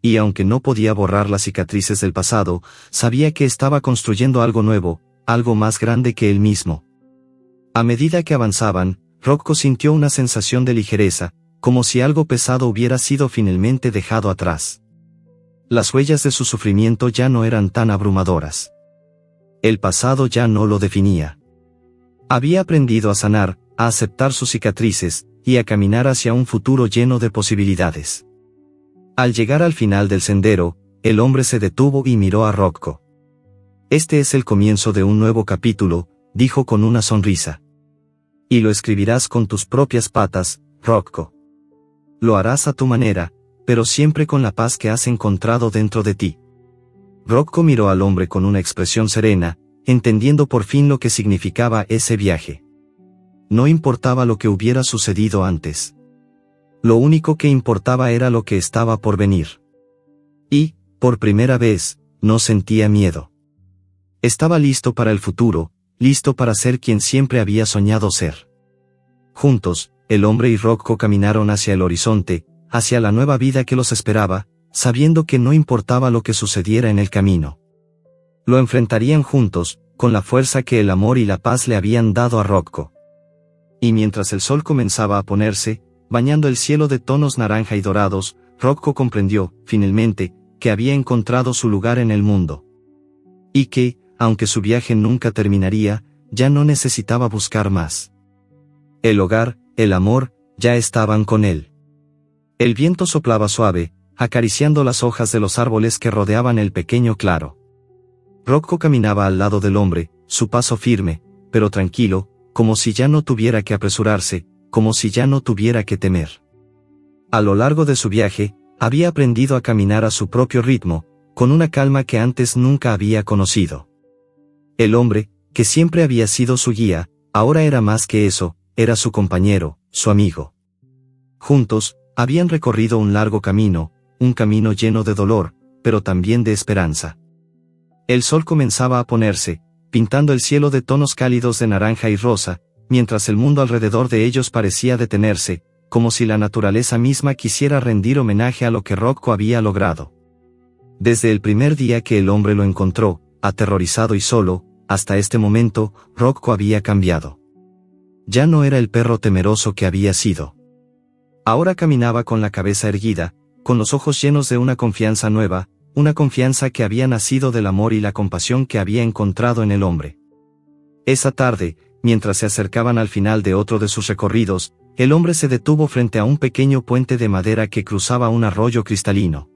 Y aunque no podía borrar las cicatrices del pasado, sabía que estaba construyendo algo nuevo, algo más grande que él mismo. A medida que avanzaban, Rocco sintió una sensación de ligereza, como si algo pesado hubiera sido finalmente dejado atrás. Las huellas de su sufrimiento ya no eran tan abrumadoras. El pasado ya no lo definía. Había aprendido a sanar, a aceptar sus cicatrices, y a caminar hacia un futuro lleno de posibilidades. Al llegar al final del sendero, el hombre se detuvo y miró a Rocco. Este es el comienzo de un nuevo capítulo, dijo con una sonrisa. Y lo escribirás con tus propias patas, Rocco. Lo harás a tu manera, pero siempre con la paz que has encontrado dentro de ti. Rocco miró al hombre con una expresión serena, entendiendo por fin lo que significaba ese viaje. No importaba lo que hubiera sucedido antes. Lo único que importaba era lo que estaba por venir. Y, por primera vez, no sentía miedo. Estaba listo para el futuro, listo para ser quien siempre había soñado ser. Juntos, el hombre y Rocco caminaron hacia el horizonte, hacia la nueva vida que los esperaba, sabiendo que no importaba lo que sucediera en el camino. Lo enfrentarían juntos, con la fuerza que el amor y la paz le habían dado a Rocco. Y mientras el sol comenzaba a ponerse, bañando el cielo de tonos naranja y dorados, Rocco comprendió, finalmente, que había encontrado su lugar en el mundo. Y que, aunque su viaje nunca terminaría, ya no necesitaba buscar más. El hogar, el amor, ya estaban con él. El viento soplaba suave, acariciando las hojas de los árboles que rodeaban el pequeño claro. Rocco caminaba al lado del hombre, su paso firme, pero tranquilo, como si ya no tuviera que apresurarse, como si ya no tuviera que temer. A lo largo de su viaje, había aprendido a caminar a su propio ritmo, con una calma que antes nunca había conocido. El hombre, que siempre había sido su guía, ahora era más que eso, era su compañero, su amigo. Juntos, habían recorrido un largo camino, un camino lleno de dolor, pero también de esperanza. El sol comenzaba a ponerse, pintando el cielo de tonos cálidos de naranja y rosa, mientras el mundo alrededor de ellos parecía detenerse, como si la naturaleza misma quisiera rendir homenaje a lo que Rocco había logrado. Desde el primer día que el hombre lo encontró, aterrorizado y solo, hasta este momento, Rocco había cambiado. Ya no era el perro temeroso que había sido. Ahora caminaba con la cabeza erguida, con los ojos llenos de una confianza nueva, una confianza que había nacido del amor y la compasión que había encontrado en el hombre. Esa tarde, mientras se acercaban al final de otro de sus recorridos, el hombre se detuvo frente a un pequeño puente de madera que cruzaba un arroyo cristalino.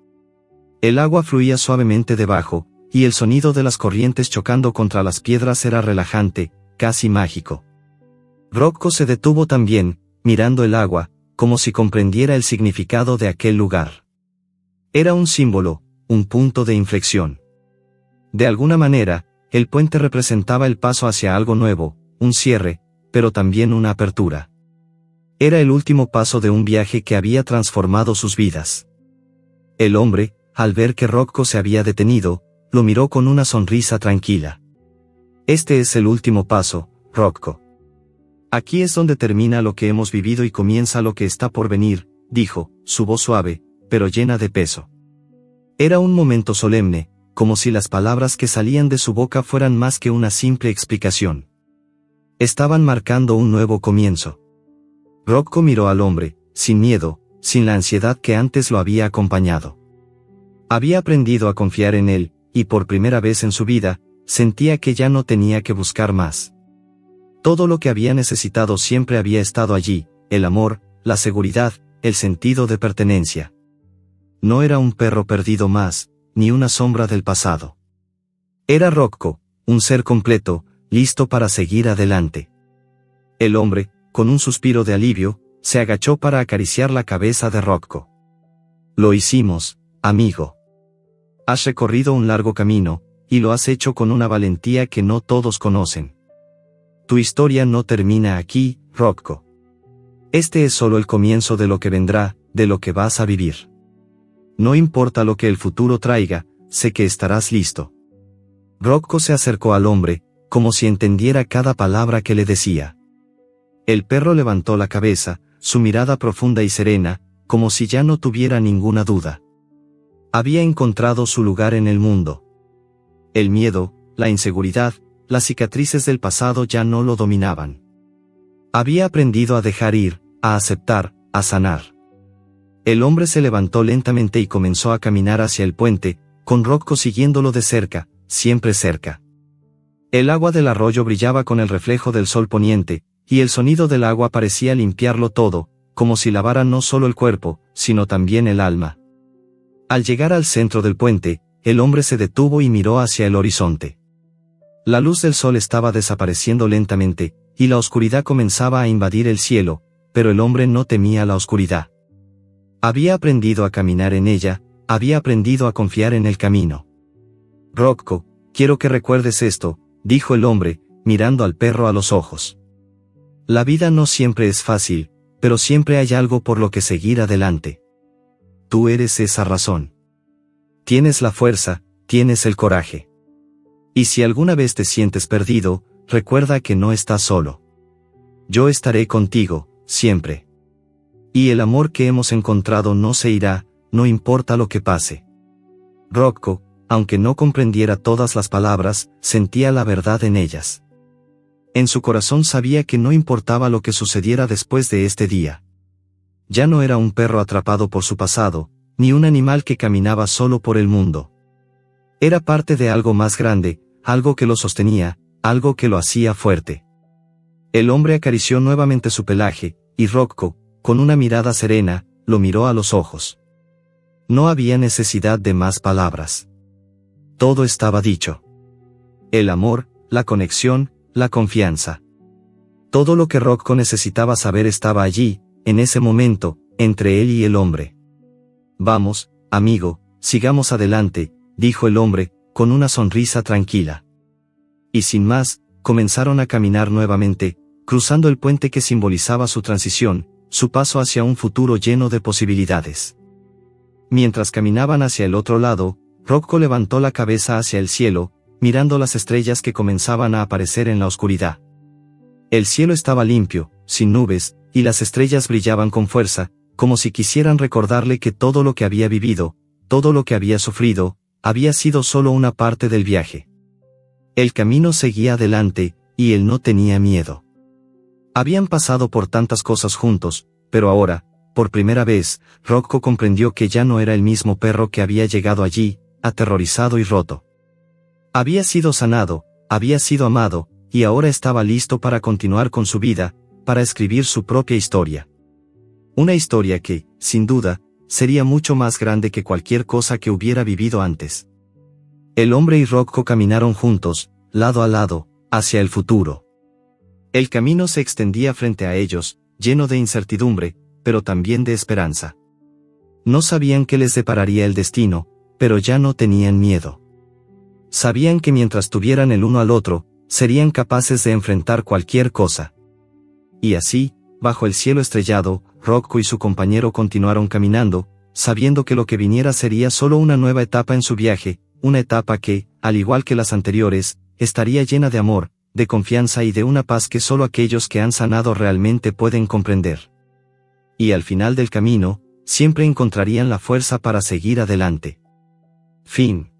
El agua fluía suavemente debajo, y el sonido de las corrientes chocando contra las piedras era relajante, casi mágico. Rocco se detuvo también, mirando el agua, como si comprendiera el significado de aquel lugar. Era un símbolo, un punto de inflexión. De alguna manera, el puente representaba el paso hacia algo nuevo, un cierre, pero también una apertura. Era el último paso de un viaje que había transformado sus vidas. El hombre, al ver que Rocco se había detenido, lo miró con una sonrisa tranquila. Este es el último paso, Rocco. Aquí es donde termina lo que hemos vivido y comienza lo que está por venir, dijo, su voz suave, pero llena de peso. Era un momento solemne, como si las palabras que salían de su boca fueran más que una simple explicación. Estaban marcando un nuevo comienzo. Rocco miró al hombre, sin miedo, sin la ansiedad que antes lo había acompañado. Había aprendido a confiar en él, y por primera vez en su vida, sentía que ya no tenía que buscar más. Todo lo que había necesitado siempre había estado allí, el amor, la seguridad, el sentido de pertenencia. No era un perro perdido más, ni una sombra del pasado. Era Rocco, un ser completo, listo para seguir adelante. El hombre, con un suspiro de alivio, se agachó para acariciar la cabeza de Rocco. Lo hicimos, amigo. Has recorrido un largo camino, y lo has hecho con una valentía que no todos conocen. Tu historia no termina aquí, Rocco. Este es solo el comienzo de lo que vendrá, de lo que vas a vivir. No importa lo que el futuro traiga, sé que estarás listo. Rocco se acercó al hombre, como si entendiera cada palabra que le decía. El perro levantó la cabeza, su mirada profunda y serena, como si ya no tuviera ninguna duda. Había encontrado su lugar en el mundo. El miedo, la inseguridad, las cicatrices del pasado ya no lo dominaban. Había aprendido a dejar ir, a aceptar, a sanar. El hombre se levantó lentamente y comenzó a caminar hacia el puente, con Rocco siguiéndolo de cerca, siempre cerca. El agua del arroyo brillaba con el reflejo del sol poniente, y el sonido del agua parecía limpiarlo todo, como si lavara no solo el cuerpo, sino también el alma. Al llegar al centro del puente, el hombre se detuvo y miró hacia el horizonte. La luz del sol estaba desapareciendo lentamente, y la oscuridad comenzaba a invadir el cielo, pero el hombre no temía la oscuridad. Había aprendido a caminar en ella, había aprendido a confiar en el camino. Rocco, quiero que recuerdes esto, dijo el hombre, mirando al perro a los ojos. La vida no siempre es fácil, pero siempre hay algo por lo que seguir adelante. Tú eres esa razón. Tienes la fuerza, tienes el coraje. Y si alguna vez te sientes perdido, recuerda que no estás solo. Yo estaré contigo, siempre. Y el amor que hemos encontrado no se irá, no importa lo que pase. Rocco, aunque no comprendiera todas las palabras, sentía la verdad en ellas. En su corazón sabía que no importaba lo que sucediera después de este día. Ya no era un perro atrapado por su pasado, ni un animal que caminaba solo por el mundo. Era parte de algo más grande, algo que lo sostenía, algo que lo hacía fuerte. El hombre acarició nuevamente su pelaje, y Rocco, con una mirada serena, lo miró a los ojos. No había necesidad de más palabras. Todo estaba dicho. El amor, la conexión, la confianza. Todo lo que Rocco necesitaba saber estaba allí, en ese momento, entre él y el hombre. Vamos, amigo, sigamos adelante, dijo el hombre, con una sonrisa tranquila. Y sin más, comenzaron a caminar nuevamente, cruzando el puente que simbolizaba su transición, su paso hacia un futuro lleno de posibilidades. Mientras caminaban hacia el otro lado, Rocco levantó la cabeza hacia el cielo, mirando las estrellas que comenzaban a aparecer en la oscuridad. El cielo estaba limpio, sin nubes, y las estrellas brillaban con fuerza, como si quisieran recordarle que todo lo que había vivido, todo lo que había sufrido, había sido solo una parte del viaje. El camino seguía adelante, y él no tenía miedo. Habían pasado por tantas cosas juntos, pero ahora, por primera vez, Rocco comprendió que ya no era el mismo perro que había llegado allí, aterrorizado y roto. Había sido sanado, había sido amado, y ahora estaba listo para continuar con su vida, para escribir su propia historia. Una historia que, sin duda, sería mucho más grande que cualquier cosa que hubiera vivido antes. El hombre y Rocco caminaron juntos, lado a lado, hacia el futuro. El camino se extendía frente a ellos, lleno de incertidumbre, pero también de esperanza. No sabían qué les depararía el destino, pero ya no tenían miedo. Sabían que mientras tuvieran el uno al otro, serían capaces de enfrentar cualquier cosa. Y así, bajo el cielo estrellado, Rocco y su compañero continuaron caminando, sabiendo que lo que viniera sería solo una nueva etapa en su viaje, una etapa que, al igual que las anteriores, estaría llena de amor, de confianza y de una paz que solo aquellos que han sanado realmente pueden comprender. Y al final del camino, siempre encontrarían la fuerza para seguir adelante. Fin.